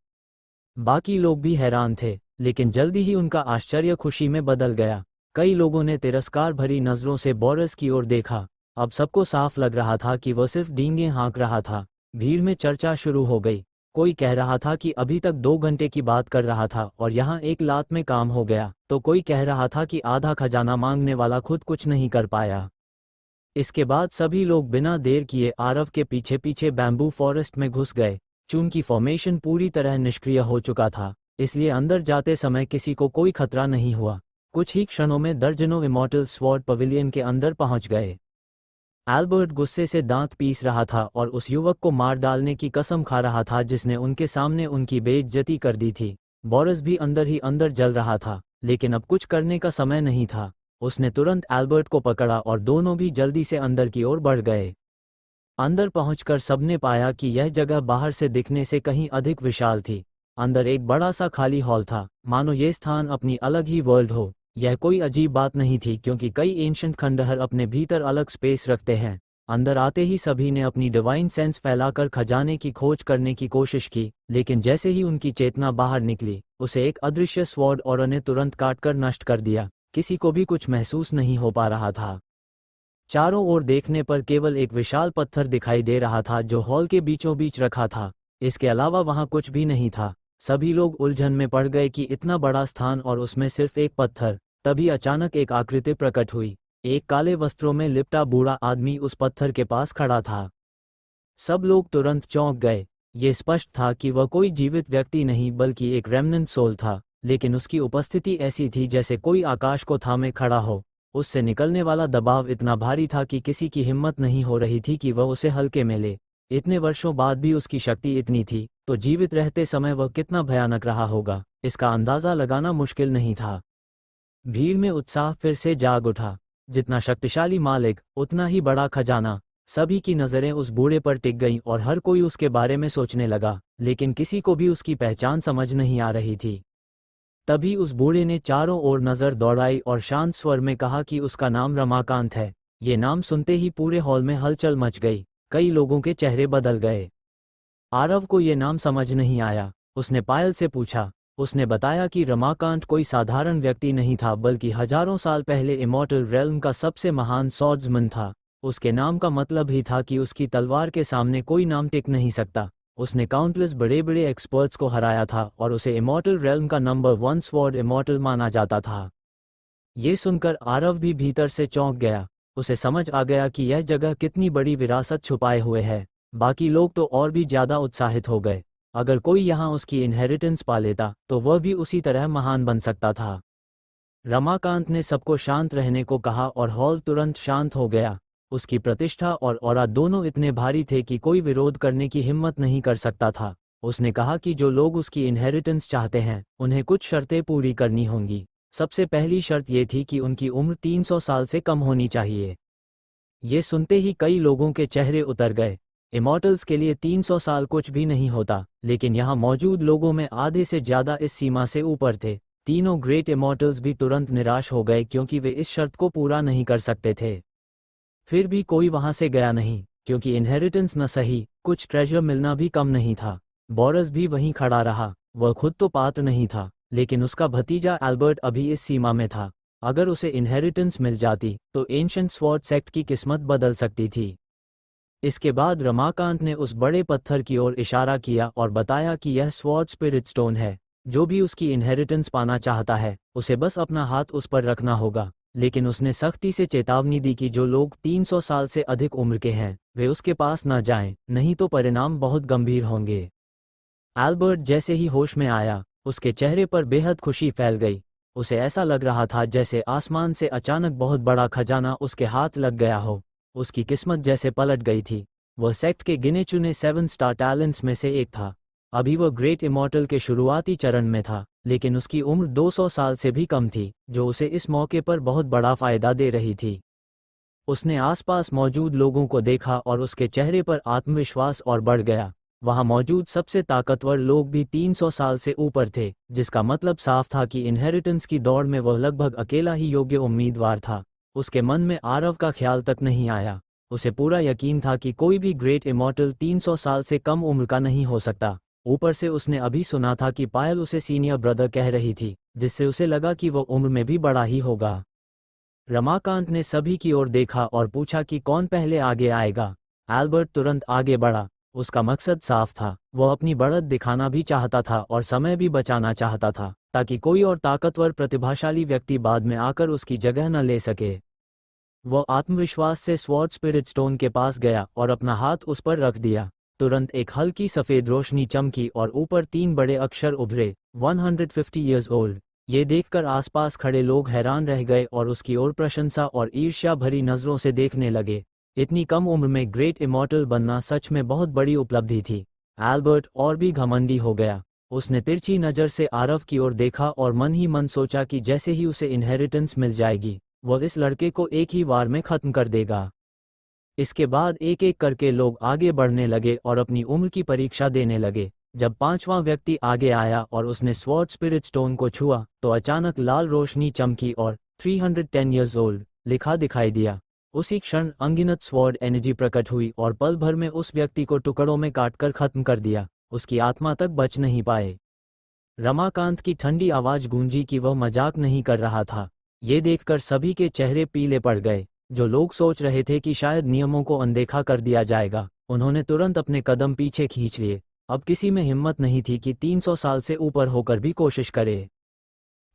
S2: बाकी लोग भी हैरान थे, लेकिन जल्दी ही उनका आश्चर्य खुशी में बदल गया। कई लोगों ने तिरस्कार भरी नजरों से बोरस की ओर देखा। अब सबको साफ लग रहा था कि वह सिर्फ डींगे हाँक रहा था। भीड़ में चर्चा शुरू हो गई। कोई कह रहा था कि अभी तक 2 घंटे की बात कर रहा था और यहाँ एक लात में काम हो गया, तो कोई कह रहा था कि आधा खजाना मांगने वाला खुद कुछ नहीं कर पाया। इसके बाद सभी लोग बिना देर किए आरव के पीछे पीछे बैम्बू फॉरेस्ट में घुस गए। चूंकि फॉर्मेशन पूरी तरह निष्क्रिय हो चुका था, इसलिए अंदर जाते समय किसी को कोई खतरा नहीं हुआ। कुछ ही क्षणों में दर्जनों इमॉर्टल स्वॉर्ड पवेलियन के अंदर पहुंच गए। एल्बर्ट गुस्से से दांत पीस रहा था और उस युवक को मार डालने की कसम खा रहा था जिसने उनके सामने उनकी बेइज्जती कर दी थी। बोरस भी अंदर ही अंदर जल रहा था, लेकिन अब कुछ करने का समय नहीं था। उसने तुरंत एल्बर्ट को पकड़ा और दोनों भी जल्दी से अंदर की ओर बढ़ गए। अंदर पहुंचकर सबने पाया कि यह जगह बाहर से दिखने से कहीं अधिक विशाल थी। अंदर एक बड़ा सा खाली हॉल था, मानो ये स्थान अपनी अलग ही वर्ल्ड हो। यह कोई अजीब बात नहीं थी, क्योंकि कई एंशंट खंडहर अपने भीतर अलग स्पेस रखते हैं। अंदर आते ही सभी ने अपनी डिवाइन सेंस फैलाकर खजाने की खोज करने की कोशिश की, लेकिन जैसे ही उनकी चेतना बाहर निकली, उसे एक अदृश्य स्वॉर्ड और ने तुरंत काटकर नष्ट कर दिया। किसी को भी कुछ महसूस नहीं हो पा रहा था। चारों ओर देखने पर केवल एक विशाल पत्थर दिखाई दे रहा था जो हॉल के बीचों बीच रखा था। इसके अलावा वहां कुछ भी नहीं था। सभी लोग उलझन में पड़ गए कि इतना बड़ा स्थान और उसमें सिर्फ एक पत्थर। तभी अचानक एक आकृति प्रकट हुई। एक काले वस्त्रों में लिपटा बूढ़ा आदमी उस पत्थर के पास खड़ा था। सब लोग तुरंत चौंक गए। ये स्पष्ट था कि वह कोई जीवित व्यक्ति नहीं बल्कि एक रेमनेंट सोल था, लेकिन उसकी उपस्थिति ऐसी थी जैसे कोई आकाश को थामे खड़ा हो। उससे निकलने वाला दबाव इतना भारी था कि किसी की हिम्मत नहीं हो रही थी कि वह उसे हल्के में ले। इतने वर्षों बाद भी उसकी शक्ति इतनी थी, तो जीवित रहते समय वह कितना भयानक रहा होगा, इसका अंदाजा लगाना मुश्किल नहीं था। भीड़ में उत्साह फिर से जाग उठा। जितना शक्तिशाली मालिक, उतना ही बड़ा खजाना। सभी की नज़रें उस बूढ़े पर टिक गईं और हर कोई उसके बारे में सोचने लगा, लेकिन किसी को भी उसकी पहचान समझ नहीं आ रही थी। तभी उस बूढ़े ने चारों ओर नज़र दौड़ाई और शांत स्वर में कहा कि उसका नाम रमाकांत है। ये नाम सुनते ही पूरे हॉल में हलचल मच गई। कई लोगों के चेहरे बदल गए। आरव को ये नाम समझ नहीं आया। उसने पायल से पूछा। उसने बताया कि रमाकांत कोई साधारण व्यक्ति नहीं था, बल्कि हजारों साल पहले इमॉर्टल रेल्म का सबसे महान सॉर्ड्समैन था। उसके नाम का मतलब ही था कि उसकी तलवार के सामने कोई नाम टिक नहीं सकता। उसने काउंटलेस बड़े बड़े एक्सपर्ट्स को हराया था और उसे इमॉर्टल रेल्म का नंबर 1 स्वॉर्ड इमॉर्टल माना जाता था। ये सुनकर आरव भी भीतर से चौंक गया। उसे समझ आ गया कि यह जगह कितनी बड़ी विरासत छुपाए हुए है। बाकी लोग तो और भी ज्यादा उत्साहित हो गए। अगर कोई यहाँ उसकी इनहेरिटेंस पा लेता तो वह भी उसी तरह महान बन सकता था। रमाकांत ने सबको शांत रहने को कहा और हॉल तुरंत शांत हो गया। उसकी प्रतिष्ठा और ऑरा दोनों इतने भारी थे कि कोई विरोध करने की हिम्मत नहीं कर सकता था। उसने कहा कि जो लोग उसकी इनहेरिटेंस चाहते हैं उन्हें कुछ शर्तें पूरी करनी होंगी। सबसे पहली शर्त ये थी कि उनकी उम्र 300 साल से कम होनी चाहिए। ये सुनते ही कई लोगों के चेहरे उतर गए। इमॉर्टल्स के लिए 300 साल कुछ भी नहीं होता, लेकिन यहाँ मौजूद लोगों में आधे से ज्यादा इस सीमा से ऊपर थे। तीनों ग्रेट इमॉर्टल्स भी तुरंत निराश हो गए क्योंकि वे इस शर्त को पूरा नहीं कर सकते थे। फिर भी कोई वहां से गया नहीं, क्योंकि इनहेरिटेंस न सही, कुछ ट्रेजर मिलना भी कम नहीं था। बोरस भी वहीं खड़ा रहा। वह खुद तो पात्र नहीं था, लेकिन उसका भतीजा एल्बर्ट अभी इस सीमा में था। अगर उसे इनहेरिटेंस मिल जाती तो एंशिएंट स्वॉर्ड सेक्ट की किस्मत बदल सकती थी। इसके बाद रमाकांत ने उस बड़े पत्थर की ओर इशारा किया और बताया कि यह स्वॉर्ड स्पिरिट स्टोन है। जो भी उसकी इनहेरिटेंस पाना चाहता है उसे बस अपना हाथ उस पर रखना होगा। लेकिन उसने सख्ती से चेतावनी दी कि जो लोग 300 साल से अधिक उम्र के हैं वे उसके पास न जाएं, नहीं तो परिणाम बहुत गंभीर होंगे। एल्बर्ट जैसे ही होश में आया, उसके चेहरे पर बेहद खुशी फैल गई। उसे ऐसा लग रहा था जैसे आसमान से अचानक बहुत बड़ा खजाना उसके हाथ लग गया हो। उसकी किस्मत जैसे पलट गई थी। वह सेक्ट के गिने चुने 7 स्टार टैलेंट्स में से एक था। अभी वह ग्रेट इमॉर्टल के शुरुआती चरण में था, लेकिन उसकी उम्र 200 साल से भी कम थी, जो उसे इस मौके पर बहुत बड़ा फायदा दे रही थी। उसने आसपास मौजूद लोगों को देखा और उसके चेहरे पर आत्मविश्वास और बढ़ गया। वहां मौजूद सबसे ताकतवर लोग भी 300 साल से ऊपर थे, जिसका मतलब साफ था कि इनहेरिटेंस की दौड़ में वह लगभग अकेला ही योग्य उम्मीदवार था। उसके मन में आरव का ख्याल तक नहीं आया। उसे पूरा यकीन था कि कोई भी ग्रेट इमॉर्टल 300 साल से कम उम्र का नहीं हो सकता। ऊपर से उसने अभी सुना था कि पायल उसे सीनियर ब्रदर कह रही थी, जिससे उसे लगा कि वह उम्र में भी बड़ा ही होगा। रमाकांत ने सभी की ओर देखा और पूछा कि कौन पहले आगे आएगा। एल्बर्ट तुरंत आगे बढ़ा। उसका मकसद साफ था, वह अपनी बढ़त दिखाना भी चाहता था और समय भी बचाना चाहता था, ताकि कोई और ताकतवर प्रतिभाशाली व्यक्ति बाद में आकर उसकी जगह न ले सके। वह आत्मविश्वास से स्वॉर्ड स्पिरिट स्टोन के पास गया और अपना हाथ उस पर रख दिया। तुरंत एक हल्की सफ़ेद रोशनी चमकी और ऊपर 3 बड़े अक्षर उभरे, 150 ईयर्स ओल्ड। ये देखकर आसपास खड़े लोग हैरान रह गए और उसकी ओर प्रशंसा और ईर्ष्या भरी नज़रों से देखने लगे। इतनी कम उम्र में ग्रेट इमॉर्टल बनना सच में बहुत बड़ी उपलब्धि थी। एल्बर्ट और भी घमंडी हो गया। उसने तिरछी नज़र से आरव की ओर देखा और मन ही मन सोचा कि जैसे ही उसे इनहेरिटेंस मिल जाएगी, वह इस लड़के को एक ही वार में खत्म कर देगा। इसके बाद एक एक करके लोग आगे बढ़ने लगे और अपनी उम्र की परीक्षा देने लगे। जब 5वां व्यक्ति आगे आया और उसने स्वॉर्ड स्पिरिट स्टोन को छुआ, तो अचानक लाल रोशनी चमकी और 310 ईयर्स ओल्ड लिखा दिखाई दिया। उसी क्षण अनगिनत स्वॉर्ड एनर्जी प्रकट हुई और पल भर में उस व्यक्ति को टुकड़ों में काटकर खत्म कर दिया। उसकी आत्मा तक बच नहीं पाए। रमाकांत की ठंडी आवाज गूंजी कि वह मजाक नहीं कर रहा था। ये देखकर सभी के चेहरे पीले पड़ गए। जो लोग सोच रहे थे कि शायद नियमों को अनदेखा कर दिया जाएगा, उन्होंने तुरंत अपने कदम पीछे खींच लिए। अब किसी में हिम्मत नहीं थी कि 300 साल से ऊपर होकर भी कोशिश करे।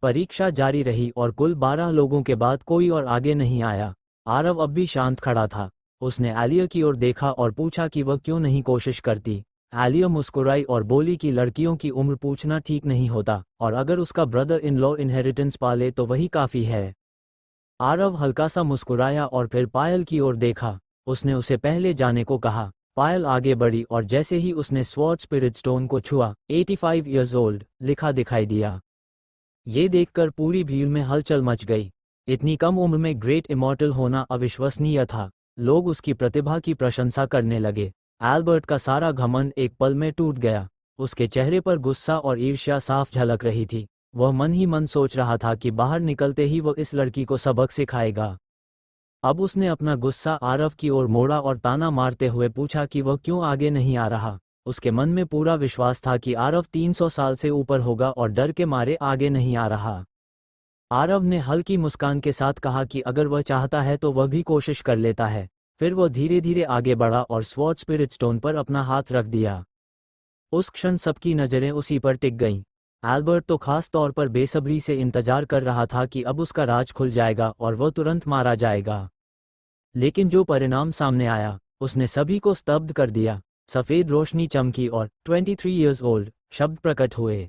S2: परीक्षा जारी रही और कुल 12 लोगों के बाद कोई और आगे नहीं आया। आरव अब भी शांत खड़ा था। उसने आलिया की ओर देखा और पूछा कि वह क्यों नहीं कोशिश करती। आलिया मुस्कुराई और बोली कि लड़कियों की उम्र पूछना ठीक नहीं होता, और अगर उसका ब्रदर इन लॉ इनहेरिटेंस पाले तो वही काफ़ी है। आरव हल्का सा मुस्कुराया और फिर पायल की ओर देखा। उसने उसे पहले जाने को कहा। पायल आगे बढ़ी और जैसे ही उसने स्वॉर्ड स्पिरिट स्टोन को छुआ, 85 ईयर्स ओल्ड लिखा दिखाई दिया। ये देखकर पूरी भीड़ में हलचल मच गई। इतनी कम उम्र में ग्रेट इमॉर्टल होना अविश्वसनीय था। लोग उसकी प्रतिभा की प्रशंसा करने लगे। एल्बर्ट का सारा घमंड एक पल में टूट गया। उसके चेहरे पर गुस्सा और ईर्ष्या साफ झलक रही थी। वह मन ही मन सोच रहा था कि बाहर निकलते ही वह इस लड़की को सबक सिखाएगा। अब उसने अपना गुस्सा आरव की ओर मोड़ा और ताना मारते हुए पूछा कि वह क्यों आगे नहीं आ रहा। उसके मन में पूरा विश्वास था कि आरव 300 साल से ऊपर होगा और डर के मारे आगे नहीं आ रहा। आरव ने हल्की मुस्कान के साथ कहा कि अगर वह चाहता है तो वह भी कोशिश कर लेता है। फिर वो धीरे धीरे आगे बढ़ा और स्वॉर्ड स्पिरिट स्टोन पर अपना हाथ रख दिया। उस क्षण सबकी नज़रें उसी पर टिक गईं। एल्बर्ट तो खास तौर पर बेसब्री से इंतजार कर रहा था कि अब उसका राज खुल जाएगा और वो तुरंत मारा जाएगा। लेकिन जो परिणाम सामने आया उसने सभी को स्तब्ध कर दिया। सफ़ेद रोशनी चमकी और 23 इयर्स ओल्ड शब्द प्रकट हुए।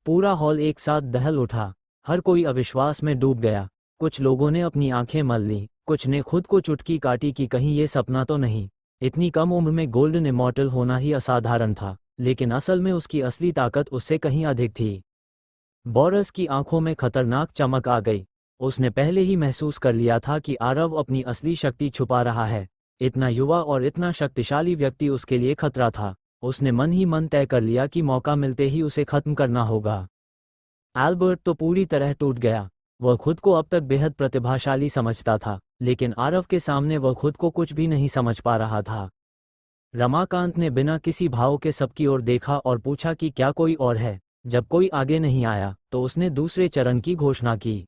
S2: पूरा हॉल एक साथ दहल उठा। हर कोई अविश्वास में डूब गया। कुछ लोगों ने अपनी आंखें मल लीं, कुछ ने खुद को चुटकी काटी कि कहीं ये सपना तो नहीं। इतनी कम उम्र में गोल्डन इमॉर्टल होना ही असाधारण था, लेकिन असल में उसकी असली ताकत उससे कहीं अधिक थी। बोरस की आंखों में खतरनाक चमक आ गई। उसने पहले ही महसूस कर लिया था कि आरव अपनी असली शक्ति छुपा रहा है। इतना युवा और इतना शक्तिशाली व्यक्ति उसके लिए खतरा था। उसने मन ही मन तय कर लिया कि मौका मिलते ही उसे खत्म करना होगा। एल्बर्ट तो पूरी तरह टूट गया। वह खुद को अब तक बेहद प्रतिभाशाली समझता था, लेकिन आरव के सामने वह खुद को कुछ भी नहीं समझ पा रहा था। रमाकांत ने बिना किसी भाव के सबकी ओर देखा और पूछा कि क्या कोई और है। जब कोई आगे नहीं आया तो उसने दूसरे चरण की घोषणा की।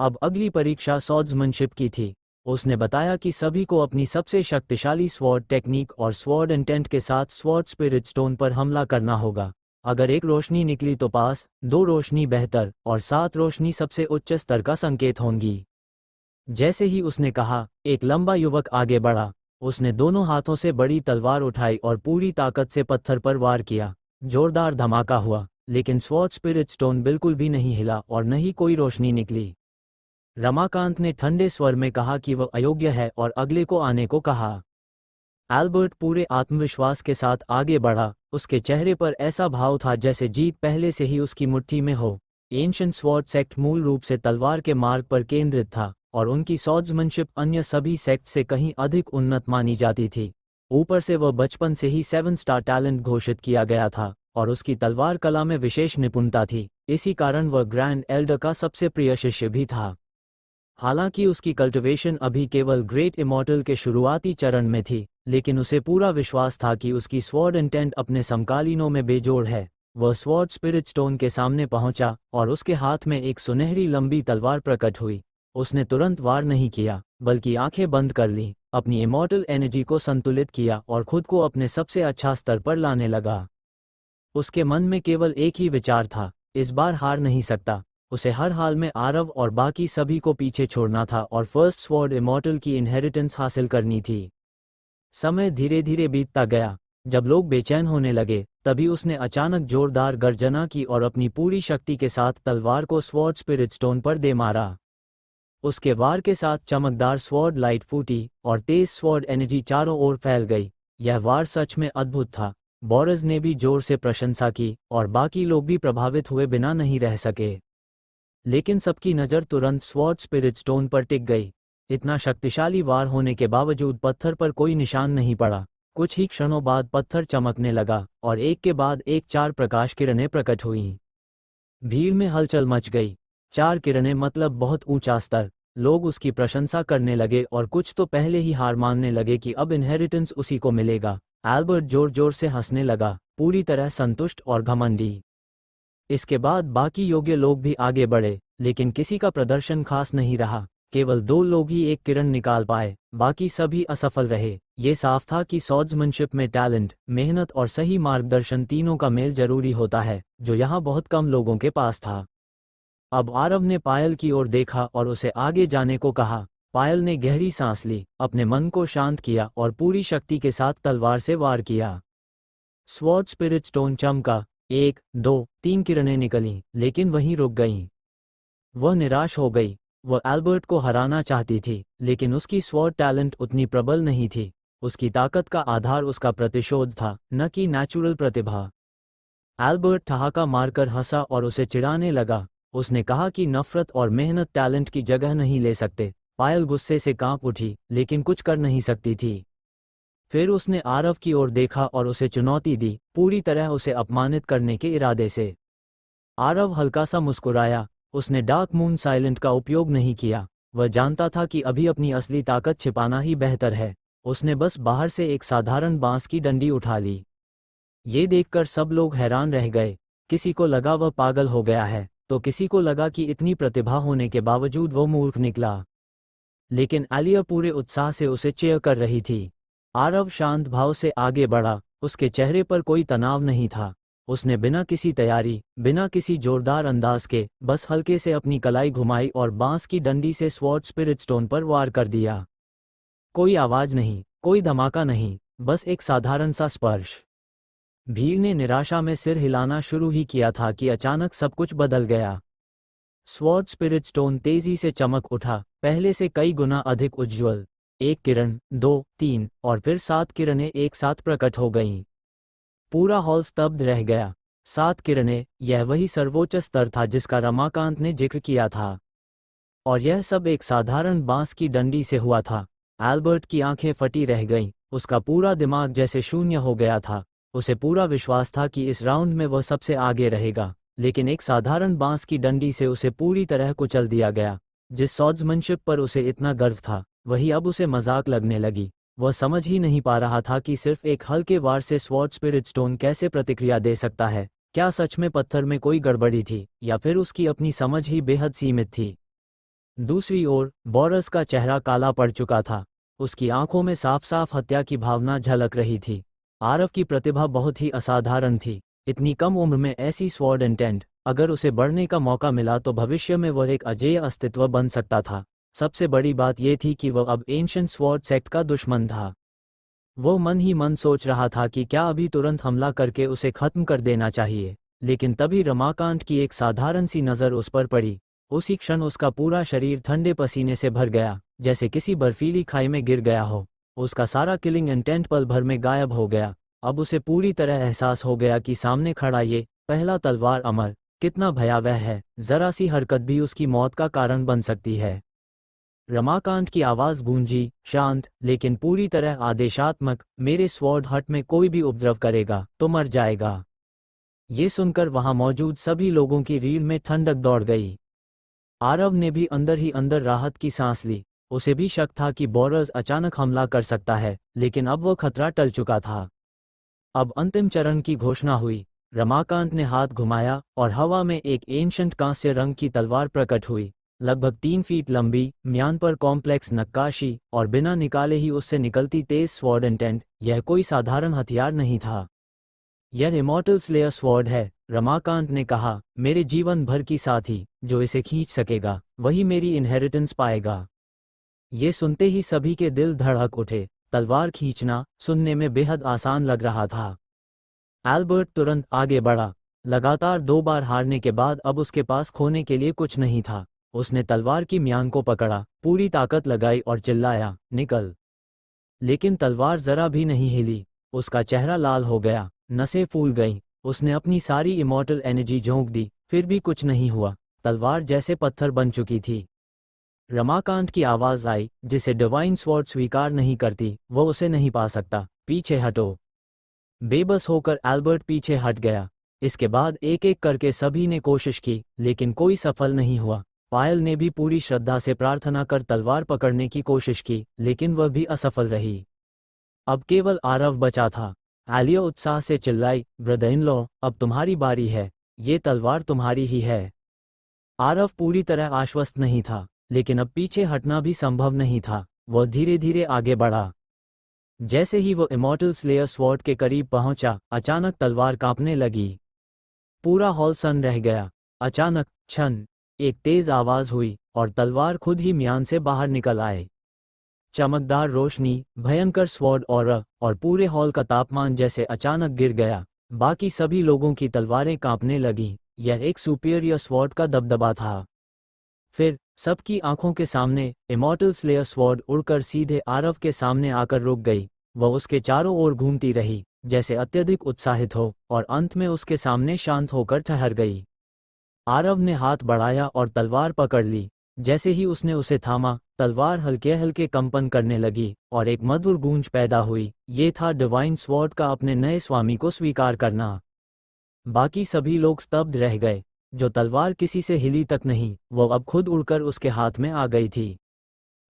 S2: अब अगली परीक्षा स्वॉर्ड्समैनशिप की थी। उसने बताया कि सभी को अपनी सबसे शक्तिशाली स्वॉर्ड टेक्निक और स्वॉर्ड इंटेंट के साथ स्वॉर्ड स्पिरिट स्टोन पर हमला करना होगा। अगर एक रोशनी निकली तो पास, 2 रोशनी बेहतर और 7 रोशनी सबसे उच्च स्तर का संकेत होंगी। जैसे ही उसने कहा, एक लंबा युवक आगे बढ़ा। उसने दोनों हाथों से बड़ी तलवार उठाई और पूरी ताकत से पत्थर पर वार किया। जोरदार धमाका हुआ, लेकिन स्वॉर्ड स्पिरिट स्टोन बिल्कुल भी नहीं हिला और न ही कोई रोशनी निकली। रमाकांत ने ठंडे स्वर में कहा कि वह अयोग्य है और अगले को आने को कहा। एल्बर्ट पूरे आत्मविश्वास के साथ आगे बढ़ा। उसके चेहरे पर ऐसा भाव था जैसे जीत पहले से ही उसकी मुट्ठी में हो। एंशिएंट स्वॉर्ड सेक्ट मूल रूप से तलवार के मार्ग पर केंद्रित था और उनकी स्वॉर्ड्समैनशिप अन्य सभी सेक्ट से कहीं अधिक उन्नत मानी जाती थी। ऊपर से वह बचपन से ही 7 स्टार टैलेंट घोषित किया गया था और उसकी तलवार कला में विशेष निपुणता थी। इसी कारण वह ग्रैंड एल्डर का सबसे प्रिय शिष्य भी था। हालांकि उसकी कल्टिवेशन अभी केवल ग्रेट इमॉर्टल के शुरुआती चरण में थी, लेकिन उसे पूरा विश्वास था कि उसकी स्वॉर्ड इंटेंट अपने समकालीनों में बेजोड़ है। वह स्वॉर्ड स्पिरिट स्टोन के सामने पहुंचा और उसके हाथ में एक सुनहरी लंबी तलवार प्रकट हुई। उसने तुरंत वार नहीं किया, बल्कि आंखें बंद कर लीं, अपनी इमॉर्टल एनर्जी को संतुलित किया और खुद को अपने सबसे अच्छा स्तर पर लाने लगा। उसके मन में केवल एक ही विचार था, इस बार हार नहीं सकता। उसे हर हाल में आरव और बाकी सभी को पीछे छोड़ना था और फर्स्ट स्वॉर्ड इमॉर्टल की इनहेरिटेंस हासिल करनी थी। समय धीरे धीरे बीतता गया। जब लोग बेचैन होने लगे, तभी उसने अचानक जोरदार गर्जना की और अपनी पूरी शक्ति के साथ तलवार को स्वॉर्ड स्पिरिट स्टोन पर दे मारा। उसके वार के साथ चमकदार स्वॉर्ड लाइट फूटी और तेज स्वॉर्ड एनर्जी चारों ओर फैल गई। यह वार सच में अद्भुत था। बोरस ने भी जोर से प्रशंसा की और बाकी लोग भी प्रभावित हुए बिना नहीं रह सके। लेकिन सबकी नज़र तुरंत स्वॉर्ड स्पिरिट स्टोन पर टिक गई। इतना शक्तिशाली वार होने के बावजूद पत्थर पर कोई निशान नहीं पड़ा। कुछ ही क्षणों बाद पत्थर चमकने लगा और एक के बाद एक 4 प्रकाश किरणें प्रकट हुईं। भीड़ में हलचल मच गई। 4 किरणें मतलब बहुत ऊंचा स्तर। लोग उसकी प्रशंसा करने लगे और कुछ तो पहले ही हार मानने लगे कि अब इनहेरिटेंस उसी को मिलेगा। एल्बर्ट जोर जोर से हंसने लगा, पूरी तरह संतुष्ट और घमंडी। इसके बाद बाकी योग्य लोग भी आगे बढ़े, लेकिन किसी का प्रदर्शन खास नहीं रहा। केवल 2 लोग ही एक किरण निकाल पाए, बाकी सभी असफल रहे। ये साफ था कि स्वॉर्ड्समैनशिप में टैलेंट, मेहनत और सही मार्गदर्शन तीनों का मेल जरूरी होता है, जो यहाँ बहुत कम लोगों के पास था। अब आरव ने पायल की ओर देखा और उसे आगे जाने को कहा। पायल ने गहरी सांस ली, अपने मन को शांत किया और पूरी शक्ति के साथ तलवार से वार किया। स्वॉर्ड स्पिरिट स्टोन चमका। 1, 2, 3 किरणें निकलीं, लेकिन वहीं रुक गईं। वह निराश हो गई। वह एल्बर्ट को हराना चाहती थी, लेकिन उसकी स्वॉर्ड टैलेंट उतनी प्रबल नहीं थी। उसकी ताकत का आधार उसका प्रतिशोध था, न कि नेचुरल प्रतिभा। एल्बर्ट ठहाका मारकर हंसा और उसे चिढ़ाने लगा। उसने कहा कि नफरत और मेहनत टैलेंट की जगह नहीं ले सकते। पायल गुस्से से कांप उठी, लेकिन कुछ कर नहीं सकती थी। फिर उसने आरव की ओर देखा और उसे चुनौती दी, पूरी तरह उसे अपमानित करने के इरादे से। आरव हल्का सा मुस्कुराया। उसने डार्क मून साइलेंट का उपयोग नहीं किया। वह जानता था कि अभी अपनी असली ताकत छिपाना ही बेहतर है। उसने बस बाहर से एक साधारण बांस की डंडी उठा ली। ये देखकर सब लोग हैरान रह गए। किसी को लगा वह पागल हो गया है, तो किसी को लगा कि इतनी प्रतिभा होने के बावजूद वो मूर्ख निकला। लेकिन आलिया पूरे उत्साह से उसे चीयर कर रही थी। आरव शांत भाव से आगे बढ़ा, उसके चेहरे पर कोई तनाव नहीं था। उसने बिना किसी तैयारी, बिना किसी जोरदार अंदाज के, बस हल्के से अपनी कलाई घुमाई और बांस की डंडी से स्वॉर्ड स्पिरिट स्टोन पर वार कर दिया। कोई आवाज नहीं, कोई धमाका नहीं, बस एक साधारण सा स्पर्श। भीड़ ने निराशा में सिर हिलाना शुरू ही किया था कि अचानक सब कुछ बदल गया। स्वॉर्ड स्पिरिट स्टोन तेजी से चमक उठा, पहले से कई गुना अधिक उज्ज्वल। 1 किरण, 2, 3 और फिर 7 किरणें एक साथ प्रकट हो गईं। पूरा हॉल स्तब्ध रह गया। 7 किरणें, यह वही सर्वोच्च स्तर था जिसका रमाकांत ने जिक्र किया था। और यह सब एक साधारण बांस की डंडी से हुआ था। एल्बर्ट की आंखें फटी रह गईं, उसका पूरा दिमाग जैसे शून्य हो गया था। उसे पूरा विश्वास था कि इस राउंड में वह सबसे आगे रहेगा, लेकिन एक साधारण बांस की डंडी से उसे पूरी तरह कुचल दिया गया। जिस सॉर्ड्समैनशिप पर उसे इतना गर्व था, वही अब उसे मजाक लगने लगी। वह समझ ही नहीं पा रहा था कि सिर्फ एक हल्के वार से स्वॉर्ड स्पिरिट स्टोन कैसे प्रतिक्रिया दे सकता है। क्या सच में पत्थर में कोई गड़बड़ी थी, या फिर उसकी अपनी समझ ही बेहद सीमित थी? दूसरी ओर बोरस का चेहरा काला पड़ चुका था। उसकी आंखों में साफ साफ हत्या की भावना झलक रही थी। आरव की प्रतिभा बहुत ही असाधारण थी। इतनी कम उम्र में ऐसी स्वॉर्ड इंटेंट, अगर उसे बढ़ने का मौका मिला तो भविष्य में वह एक अजेय अस्तित्व बन सकता था। सबसे बड़ी बात यह थी कि वह अब एंशिएंट स्वॉर्ड सेक्ट का दुश्मन था। वो मन ही मन सोच रहा था कि क्या अभी तुरंत हमला करके उसे खत्म कर देना चाहिए। लेकिन तभी रमाकांत की एक साधारण सी नज़र उस पर पड़ी। उसी क्षण उसका पूरा शरीर ठंडे पसीने से भर गया, जैसे किसी बर्फीली खाई में गिर गया हो। उसका सारा किलिंग इंटेंट पल भर में गायब हो गया। अब उसे पूरी तरह एहसास हो गया कि सामने खड़ा ये पहला तलवार अमर कितना भयावह है। जरा सी हरकत भी उसकी मौत का कारण बन सकती है। रमाकांत की आवाज गूंजी, शांत लेकिन पूरी तरह आदेशात्मक, मेरे स्वॉर्ड हट में कोई भी उपद्रव करेगा तो मर जाएगा। ये सुनकर वहां मौजूद सभी लोगों की रीढ़ में ठंडक दौड़ गई। आरव ने भी अंदर ही अंदर राहत की सांस ली। उसे भी शक था कि बोरस अचानक हमला कर सकता है, लेकिन अब वो खतरा टल चुका था। अब अंतिम चरण की घोषणा हुई। रमाकांत ने हाथ घुमाया और हवा में एक एंशिएंट कांस्य रंग की तलवार प्रकट हुई, लगभग 3 फीट लंबी, म्यान पर कॉम्प्लेक्स नक्काशी और बिना निकाले ही उससे निकलती तेज स्वॉर्ड इंटेंट। यह कोई साधारण हथियार नहीं था, यह इमॉर्टल स्लेयर स्वॉर्ड है, रमाकांत ने कहा। मेरे जीवन भर की साथी जो इसे खींच सकेगा, वही मेरी इनहेरिटेंस पाएगा। ये सुनते ही सभी के दिल धड़क उठे। तलवार खींचना सुनने में बेहद आसान लग रहा था। एल्बर्ट तुरंत आगे बढ़ा। लगातार 2 बार हारने के बाद अब उसके पास खोने के लिए कुछ नहीं था। उसने तलवार की म्यान को पकड़ा, पूरी ताकत लगाई और चिल्लाया, निकल। लेकिन तलवार जरा भी नहीं हिली। उसका चेहरा लाल हो गया, नसें फूल गईं। उसने अपनी सारी इमॉर्टल एनर्जी झोंक दी, फिर भी कुछ नहीं हुआ। तलवार जैसे पत्थर बन चुकी थी। रमाकांत की आवाज आई, जिसे डिवाइन स्वॉर्ड स्वीकार नहीं करती, वो उसे नहीं पा सकता। पीछे हटो। बेबस होकर एल्बर्ट पीछे हट गया। इसके बाद एक एक करके सभी ने कोशिश की, लेकिन कोई सफल नहीं हुआ। पायल ने भी पूरी श्रद्धा से प्रार्थना कर तलवार पकड़ने की कोशिश की, लेकिन वह भी असफल रही। अब केवल आरव बचा था। आलिया उत्साह से चिल्लाई, ब्रदर इन लॉ, अब तुम्हारी बारी है, ये तलवार तुम्हारी ही है। आरव पूरी तरह आश्वस्त नहीं था, लेकिन अब पीछे हटना भी संभव नहीं था। वह धीरे धीरे आगे बढ़ा। जैसे ही वो इमॉर्टल स्लेयर स्वॉर्ड के करीब पहुंचा, अचानक तलवार कांपने लगी। पूरा हॉल सन्न रह गया। अचानक छन, एक तेज आवाज हुई और तलवार खुद ही म्यान से बाहर निकल आए। चमकदार रोशनी, भयंकर स्वॉर्ड और पूरे हॉल का तापमान जैसे अचानक गिर गया। बाकी सभी लोगों की तलवारें कांपने लगीं। यह एक सुपीरियर स्वॉर्ड का दबदबा था। फिर सबकी आंखों के सामने इमॉर्टल स्लेयर स्वॉर्ड उड़कर सीधे आरव के सामने आकर रुक गई। वह उसके चारों ओर घूमती रही, जैसे अत्यधिक उत्साहित हो, और अंत में उसके सामने शांत होकर ठहर गई। आरव ने हाथ बढ़ाया और तलवार पकड़ ली। जैसे ही उसने उसे थामा, तलवार हल्के हल्के कंपन करने लगी और एक मधुर गूंज पैदा हुई। ये था डिवाइन स्वॉर्ड का अपने नए स्वामी को स्वीकार करना। बाकी सभी लोग स्तब्ध रह गए। जो तलवार किसी से हिली तक नहीं, वो अब खुद उड़कर उसके हाथ में आ गई थी।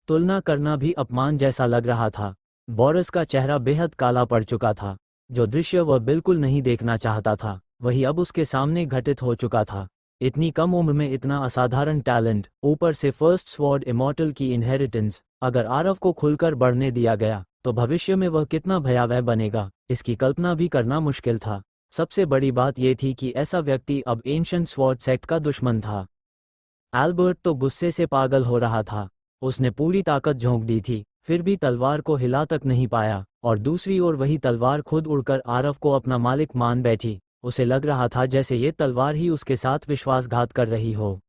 S2: तुलना करना भी अपमान जैसा लग रहा था। बोरस का चेहरा बेहद काला पड़ चुका था। जो दृश्य वह बिल्कुल नहीं देखना चाहता था, वही अब उसके सामने घटित हो चुका था। इतनी कम उम्र में इतना असाधारण टैलेंट, ऊपर से फर्स्ट स्वॉर्ड इमॉर्टल की इनहेरिटेंस, अगर आरव को खुलकर बढ़ने दिया गया तो भविष्य में वह कितना भयावह बनेगा, इसकी कल्पना भी करना मुश्किल था। सबसे बड़ी बात यह थी कि ऐसा व्यक्ति अब एंशिएंट स्वॉर्ड सेक्ट का दुश्मन था। एल्बर्ट तो गुस्से से पागल हो रहा था। उसने पूरी ताकत झोंक दी थी, फिर भी तलवार को हिला तक नहीं पाया, और दूसरी ओर वही तलवार खुद उड़कर आरव को अपना मालिक मान बैठी। उसे लग रहा था जैसे ये तलवार ही उसके साथ विश्वासघात कर रही हो।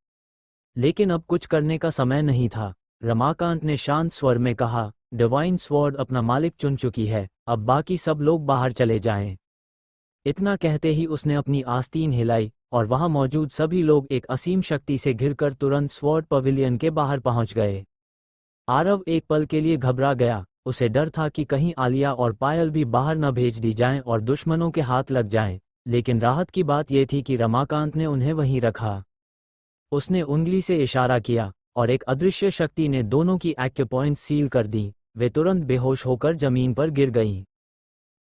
S2: लेकिन अब कुछ करने का समय नहीं था। रमाकांत ने शांत स्वर में कहा, डिवाइन स्वॉर्ड अपना मालिक चुन चुकी है, अब बाकी सब लोग बाहर चले जाएं। इतना कहते ही उसने अपनी आस्तीन हिलाई और वहां मौजूद सभी लोग एक असीम शक्ति से घिरकर तुरंत स्वॉर्ड पवेलियन के बाहर पहुंच गए। आरव एक पल के लिए घबरा गया। उसे डर था कि कहीं आलिया और पायल भी बाहर न भेज दी जाएं और दुश्मनों के हाथ लग जाएं, लेकिन राहत की बात यह थी कि रमाकांत ने उन्हें वहीं रखा। उसने उंगली से इशारा किया और एक अदृश्य शक्ति ने दोनों की एक्यूपॉइंट्स सील कर दी। वे तुरंत बेहोश होकर जमीन पर गिर गईं।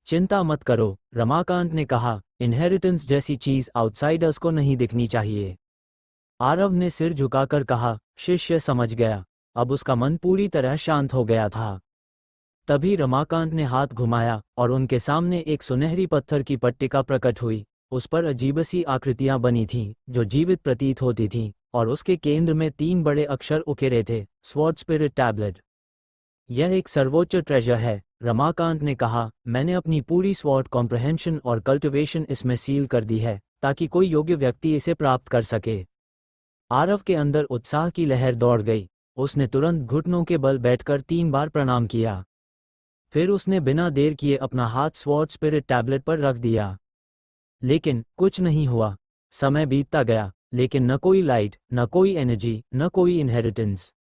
S2: चिंता मत करो, रमाकांत ने कहा, इनहेरिटेंस जैसी चीज आउटसाइडर्स को नहीं दिखनी चाहिए। आरव ने सिर झुकाकर कहा, शिष्य समझ गया। अब उसका मन पूरी तरह शांत हो गया था। तभी रमाकांत ने हाथ घुमाया और उनके सामने एक सुनहरी पत्थर की पट्टिका प्रकट हुई। उस पर अजीबसी आकृतियां बनी थीं जो जीवित प्रतीत होती थीं, और उसके केंद्र में 3 बड़े अक्षर उकेरे थे, स्वॉर्ड स्पिरिट टैबलेट। यह एक सर्वोच्च ट्रेजर है, रमाकांत ने कहा। मैंने अपनी पूरी स्वॉर्ड कॉम्प्रहेंशन और कल्टिवेशन इसमें सील कर दी है, ताकि कोई योग्य व्यक्ति इसे प्राप्त कर सके। आरव के अंदर उत्साह की लहर दौड़ गई। उसने तुरंत घुटनों के बल बैठकर 3 बार प्रणाम किया। फिर उसने बिना देर किए अपना हाथ स्वॉर्ड स्पिरिट टैबलेट पर रख दिया। लेकिन कुछ नहीं हुआ। समय बीतता गया, लेकिन न कोई लाइट, न कोई एनर्जी, न कोई इनहेरिटेंस।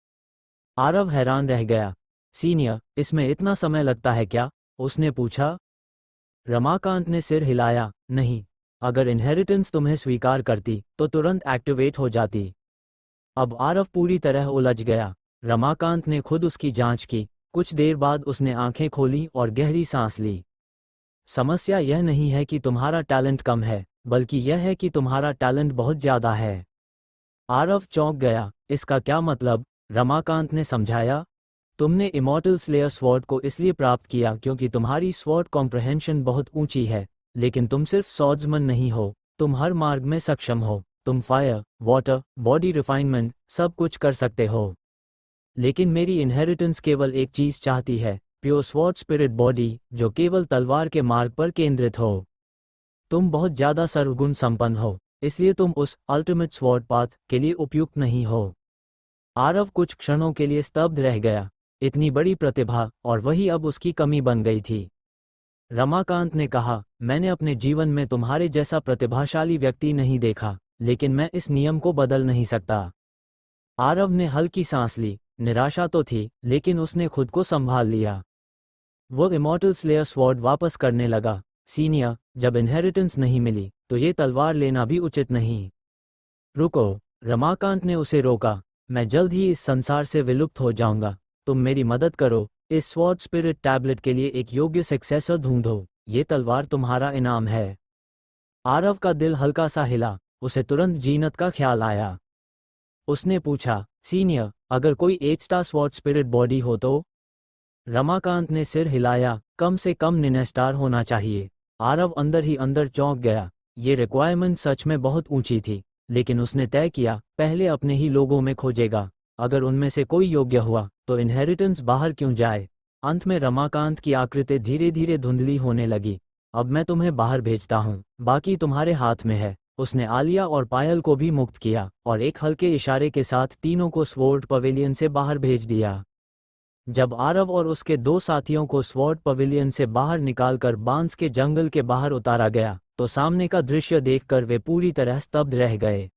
S2: आरव हैरान रह गया। सीनियर, इसमें इतना समय लगता है क्या? उसने पूछा। रमाकांत ने सिर हिलाया, नहीं। अगर इनहेरिटेंस तुम्हें स्वीकार करती तो तुरंत एक्टिवेट हो जाती। अब आरव पूरी तरह उलझ गया। रमाकांत ने खुद उसकी जांच की। कुछ देर बाद उसने आंखें खोलीं और गहरी सांस ली। समस्या यह नहीं है कि तुम्हारा टैलेंट कम है, बल्कि यह है कि तुम्हारा टैलेंट बहुत ज्यादा है। आरव चौंक गया। इसका क्या मतलब? रमाकांत ने समझाया। तुमने इमॉर्टल स्लेयर स्वॉर्ड को इसलिए प्राप्त किया क्योंकि तुम्हारी स्वॉर्ड कॉम्प्रहेंशन बहुत ऊंची है, लेकिन तुम सिर्फ स्वॉर्ड्समैन नहीं हो, तुम हर मार्ग में सक्षम हो। तुम फायर, वाटर, बॉडी रिफाइनमेंट सब कुछ कर सकते हो। लेकिन मेरी इनहेरिटेंस केवल एक चीज चाहती है, प्योर स्वॉर्ड स्पिरिट बॉडी, जो केवल तलवार के मार्ग पर केंद्रित हो। तुम बहुत ज्यादा सर्वगुण संपन्न हो, इसलिए तुम उस अल्टीमेट स्वॉर्ड पाथ के लिए उपयुक्त नहीं हो। आरव कुछ क्षणों के लिए स्तब्ध रह गया। इतनी बड़ी प्रतिभा, और वही अब उसकी कमी बन गई थी। रमाकांत ने कहा, मैंने अपने जीवन में तुम्हारे जैसा प्रतिभाशाली व्यक्ति नहीं देखा, लेकिन मैं इस नियम को बदल नहीं सकता। आरव ने हल्की सांस ली। निराशा तो थी, लेकिन उसने खुद को संभाल लिया। वो इमॉर्टल स्लेयर स्वॉर्ड वापस करने लगा। सीनियर, जब इनहेरिटेंस नहीं मिली तो ये तलवार लेना भी उचित नहीं। रुको, रमाकांत ने उसे रोका। मैं जल्द ही इस संसार से विलुप्त हो जाऊंगा। तुम मेरी मदद करो, इस स्वॉर्ड स्पिरिट टैबलेट के लिए एक योग्य सक्सेसर ढूंढो। ये तलवार तुम्हारा इनाम है। आरव का दिल हल्का सा हिला। उसे तुरंत जीनत का ख्याल आया। उसने पूछा, सीनियर, अगर एक 8 स्टार स्वॉर्ड स्पिरिट बॉडी हो तो? रमाकांत ने सिर हिलाया, कम से कम 9 स्टार होना चाहिए। आरव अंदर ही अंदर चौंक गया। ये रिक्वायरमेंट सच में बहुत ऊंची थी, लेकिन उसने तय किया, पहले अपने ही लोगों में खोजेगा। अगर उनमें से कोई योग्य हुआ तो इनहेरिटेंस बाहर क्यों जाए। अंत में रमाकांत की आकृति धीरे धीरे धुंधली होने लगी। अब मैं तुम्हें बाहर भेजता हूँ, बाकी तुम्हारे हाथ में है। उसने आलिया और पायल को भी मुक्त किया और एक हल्के इशारे के साथ तीनों को स्वॉर्ड पवेलियन से बाहर भेज दिया। जब आरव और उसके 2 साथियों को स्वॉर्ड पवेलियन से बाहर निकालकर बांस के जंगल के बाहर उतारा गया, तो सामने का दृश्य देखकर वे पूरी तरह स्तब्ध रह गए।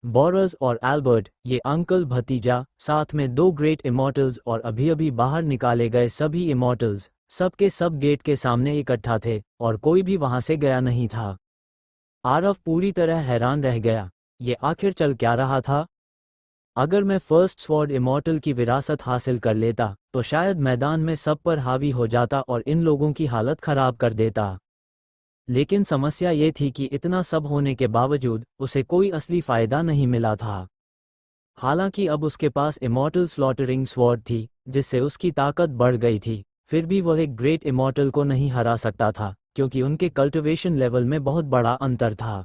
S2: बोरस और एल्बर्ट, ये अंकल भतीजा, साथ में 2 ग्रेट इमॉर्टल्स और अभी अभी बाहर निकाले गए सभी इमॉर्टल्स, सब के सब गेट के सामने इकट्ठा थे और कोई भी वहां से गया नहीं था। आरव पूरी तरह हैरान रह गया। ये आखिर चल क्या रहा था? अगर मैं फर्स्ट स्वॉर्ड इमॉर्टल की विरासत हासिल कर लेता तो शायद मैदान में सब पर हावी हो जाता और इन लोगों की हालत खराब कर देता। लेकिन समस्या ये थी कि इतना सब होने के बावजूद उसे कोई असली फायदा नहीं मिला था। हालांकि अब उसके पास इमॉर्टल स्लॉटरिंग स्वॉर्ड थी, जिससे उसकी ताकत बढ़ गई थी। फिर भी वह एक ग्रेट इमॉर्टल को नहीं हरा सकता था, क्योंकि उनके कल्टिवेशन लेवल में बहुत बड़ा अंतर था।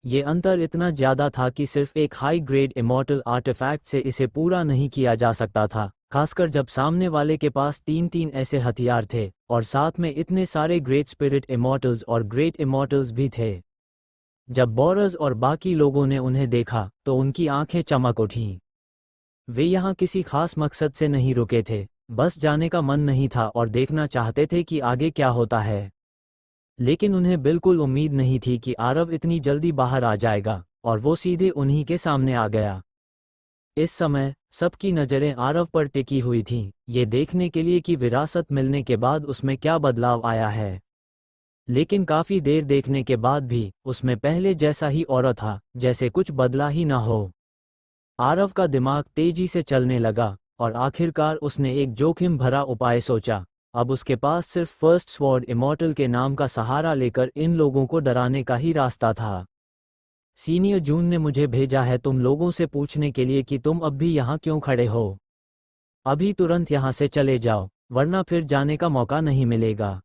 S2: ये अंतर इतना ज़्यादा था कि सिर्फ एक हाई ग्रेड इमॉर्टल आर्टिफैक्ट से इसे पूरा नहीं किया जा सकता था, खासकर जब सामने वाले के पास तीन तीन ऐसे हथियार थे, और साथ में इतने सारे ग्रेट स्पिरिट इमॉर्टल्स और ग्रेट इमॉर्टल्स भी थे। जब बोरस और बाकी लोगों ने उन्हें देखा तो उनकी आंखें चमक उठीं। वे यहाँ किसी खास मकसद से नहीं रुके थे, बस जाने का मन नहीं था और देखना चाहते थे कि आगे क्या होता है। लेकिन उन्हें बिल्कुल उम्मीद नहीं थी कि आरव इतनी जल्दी बाहर आ जाएगा, और वो सीधे उन्हीं के सामने आ गया। इस समय सबकी नज़रें आरव पर टिकी हुई थीं, ये देखने के लिए कि विरासत मिलने के बाद उसमें क्या बदलाव आया है। लेकिन काफ़ी देर देखने के बाद भी उसमें पहले जैसा ही औरत था, जैसे कुछ बदला ही ना हो। आरव का दिमाग तेजी से चलने लगा, और आखिरकार उसने एक जोखिम भरा उपाय सोचा। अब उसके पास सिर्फ फर्स्ट स्वॉर्ड इमॉर्टल के नाम का सहारा लेकर इन लोगों को डराने का ही रास्ता था। सीनियर जून ने मुझे भेजा है तुम लोगों से पूछने के लिए कि तुम अब भी यहाँ क्यों खड़े हो। अभी तुरंत यहाँ से चले जाओ, वरना फिर जाने का मौका नहीं मिलेगा।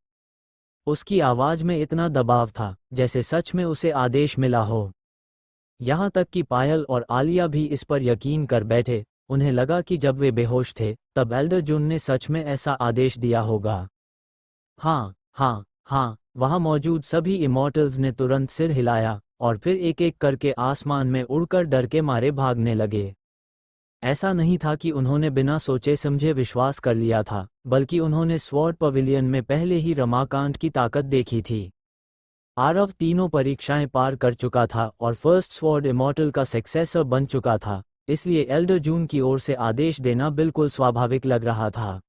S2: उसकी आवाज़ में इतना दबाव था जैसे सच में उसे आदेश मिला हो। यहाँ तक कि पायल और आलिया भी इस पर यकीन कर बैठे। उन्हें लगा कि जब वे बेहोश थे तब एल्डर जून ने सच में ऐसा आदेश दिया होगा। हाँ हाँ हाँ, वहाँ मौजूद सभी इमॉर्टल्स ने तुरंत सिर हिलाया, और फिर एक एक करके आसमान में उड़कर डर के मारे भागने लगे। ऐसा नहीं था कि उन्होंने बिना सोचे समझे विश्वास कर लिया था, बल्कि उन्होंने स्वॉर्ड पवेलियन में पहले ही रमाकांत की ताकत देखी थी। आरव तीनों परीक्षाएं पार कर चुका था और फर्स्ट स्वॉर्ड इमॉर्टल का सक्सेसर बन चुका था, इसलिए एल्डर जून की ओर से आदेश देना बिल्कुल स्वाभाविक लग रहा था।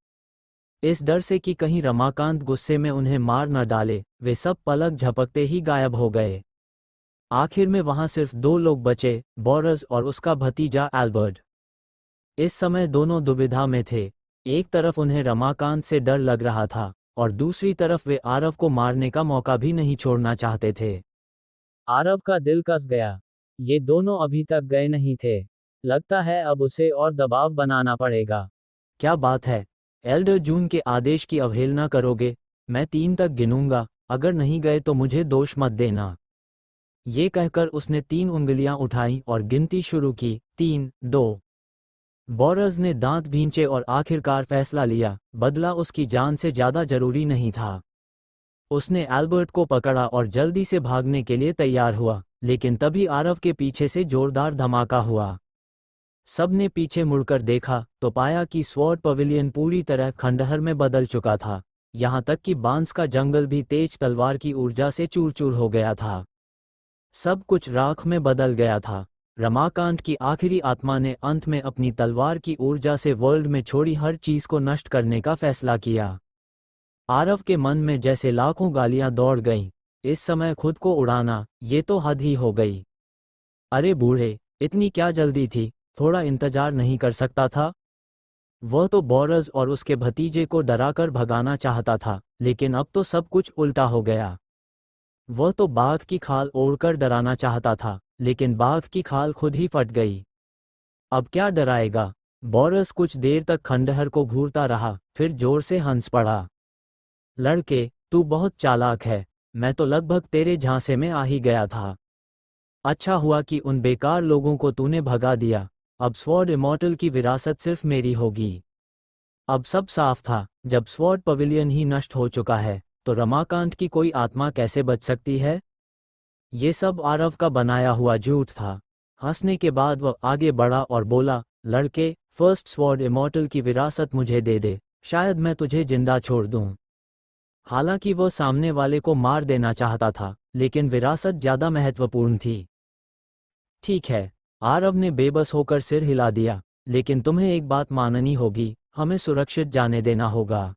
S2: इस डर से कि कहीं रमाकांत गुस्से में उन्हें मार न डाले, वे सब पलक झपकते ही गायब हो गए। आखिर में वहां सिर्फ दो लोग बचे, बोरस और उसका भतीजा एल्बर्ट। इस समय दोनों दुविधा में थे। एक तरफ उन्हें रमाकांत से डर लग रहा था, और दूसरी तरफ वे आरव को मारने का मौका भी नहीं छोड़ना चाहते थे। आरव का दिल कस गया। ये दोनों अभी तक गए नहीं थे। लगता है अब उसे और दबाव बनाना पड़ेगा। क्या बात है, एल्डर जून के आदेश की अवहेलना करोगे? मैं 3 तक गिनूंगा, अगर नहीं गए तो मुझे दोष मत देना। ये कहकर उसने 3 उंगलियां उठाईं और गिनती शुरू की, 3, 2। बोरस ने दांत भींचे और आखिरकार फैसला लिया, बदला उसकी जान से ज्यादा जरूरी नहीं था। उसने एल्बर्ट को पकड़ा और जल्दी से भागने के लिए तैयार हुआ, लेकिन तभी आरव के पीछे से जोरदार धमाका हुआ। सबने पीछे मुड़कर देखा तो पाया कि स्वॉर्ड पवेलियन पूरी तरह खंडहर में बदल चुका था, यहाँ तक कि बांस का जंगल भी तेज तलवार की ऊर्जा से चूर चूर हो गया था। सब कुछ राख में बदल गया था। रमाकांत की आखिरी आत्मा ने अंत में अपनी तलवार की ऊर्जा से वर्ल्ड में छोड़ी हर चीज को नष्ट करने का फैसला किया। आरव के मन में जैसे लाखों गालियां दौड़ गईं। इस समय खुद को उड़ाना, ये तो हद ही हो गई। अरे बूढ़े, इतनी क्या जल्दी थी, थोड़ा इंतजार नहीं कर सकता था? वह तो बोरस और उसके भतीजे को डराकर भगाना चाहता था, लेकिन अब तो सब कुछ उल्टा हो गया। वह तो बाघ की खाल ओढ़कर डराना चाहता था, लेकिन बाघ की खाल खुद ही फट गई। अब क्या डराएगा? बोरस कुछ देर तक खंडहर को घूरता रहा, फिर जोर से हंस पड़ा। लड़के, तू बहुत चालाक है। मैं तो लगभग तेरे झांसे में आ ही गया था। अच्छा हुआ कि उन बेकार लोगों को तूने भगा दिया। अब स्वॉर्ड इमॉर्टल की विरासत सिर्फ मेरी होगी। अब सब साफ था, जब स्वॉर्ड पवेलियन ही नष्ट हो चुका है, तो रमाकांत की कोई आत्मा कैसे बच सकती है? ये सब आरव का बनाया हुआ झूठ था। हंसने के बाद वह आगे बढ़ा और बोला, लड़के, फर्स्ट स्वॉर्ड इमॉर्टल की विरासत मुझे दे दे, शायद मैं तुझे जिंदा छोड़ दूं। हालांकि वह सामने वाले को मार देना चाहता था, लेकिन विरासत ज्यादा महत्वपूर्ण थी। ठीक है, आरव ने बेबस होकर सिर हिला दिया, लेकिन तुम्हें एक बात माननी होगी, हमें सुरक्षित जाने देना होगा।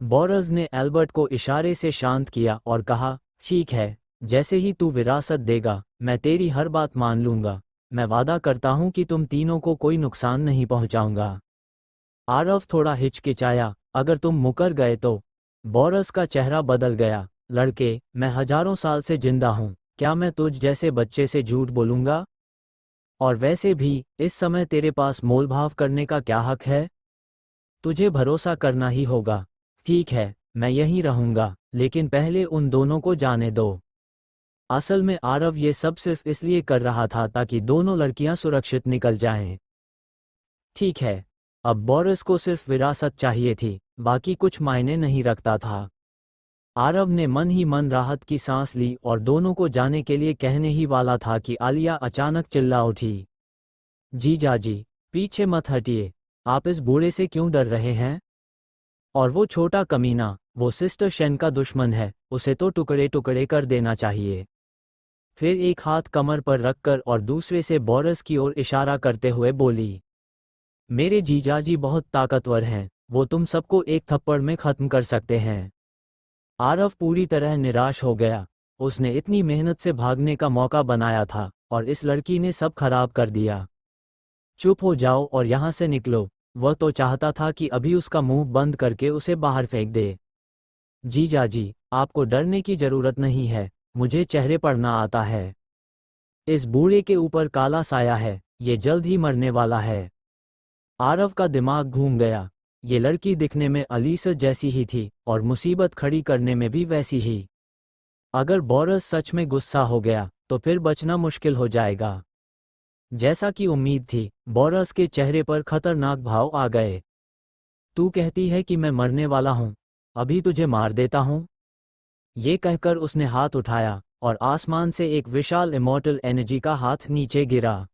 S2: बोरस ने एल्बर्ट को इशारे से शांत किया और कहा, ठीक है, जैसे ही तू विरासत देगा, मैं तेरी हर बात मान लूंगा। मैं वादा करता हूं कि तुम तीनों को कोई नुकसान नहीं पहुंचाऊंगा। आरव थोड़ा हिचकिचाया, अगर तुम मुकर गए तो? बोरस का चेहरा बदल गया, लड़के, मैं हजारों साल से जिंदा हूं, क्या मैं तुझ जैसे बच्चे से झूठ बोलूंगा? और वैसे भी इस समय तेरे पास मोलभाव करने का क्या हक है? तुझे भरोसा करना ही होगा। ठीक है, मैं यहीं रहूंगा, लेकिन पहले उन दोनों को जाने दो। असल में आरव ये सब सिर्फ इसलिए कर रहा था ताकि दोनों लड़कियां सुरक्षित निकल जाएं। ठीक है, अब बोरिस को सिर्फ विरासत चाहिए थी, बाकी कुछ मायने नहीं रखता था। आरव ने मन ही मन राहत की सांस ली और दोनों को जाने के लिए कहने ही वाला था कि आलिया अचानक चिल्ला उठी। जीजाजी, पीछे मत हटिए, आप इस बूढ़े से क्यों डर रहे हैं? और वो छोटा कमीना, वो सिस्टर शेन का दुश्मन है, उसे तो टुकड़े टुकड़े कर देना चाहिए। फिर एक हाथ कमर पर रखकर और दूसरे से बोरिस की ओर इशारा करते हुए बोली, मेरे जीजाजी बहुत ताकतवर हैं, वो तुम सबको एक थप्पड़ में खत्म कर सकते हैं। आरव पूरी तरह निराश हो गया। उसने इतनी मेहनत से भागने का मौका बनाया था और इस लड़की ने सब खराब कर दिया। चुप हो जाओ और यहाँ से निकलो। वह तो चाहता था कि अभी उसका मुंह बंद करके उसे बाहर फेंक दे। जीजाजी, आपको डरने की जरूरत नहीं है, मुझे चेहरे पढ़ना आता है। इस बूढ़े के ऊपर काला साया है, ये जल्द ही मरने वाला है। आरव का दिमाग घूम गया। ये लड़की दिखने में अलीसा जैसी ही थी और मुसीबत खड़ी करने में भी वैसी ही। अगर बोरिस सच में गुस्सा हो गया तो फिर बचना मुश्किल हो जाएगा। जैसा कि उम्मीद थी, बोरिस के चेहरे पर खतरनाक भाव आ गए। तू कहती है कि मैं मरने वाला हूं, अभी तुझे मार देता हूं। ये कहकर उसने हाथ उठाया और आसमान से एक विशाल इमॉर्टल एनर्जी का हाथ नीचे गिरा।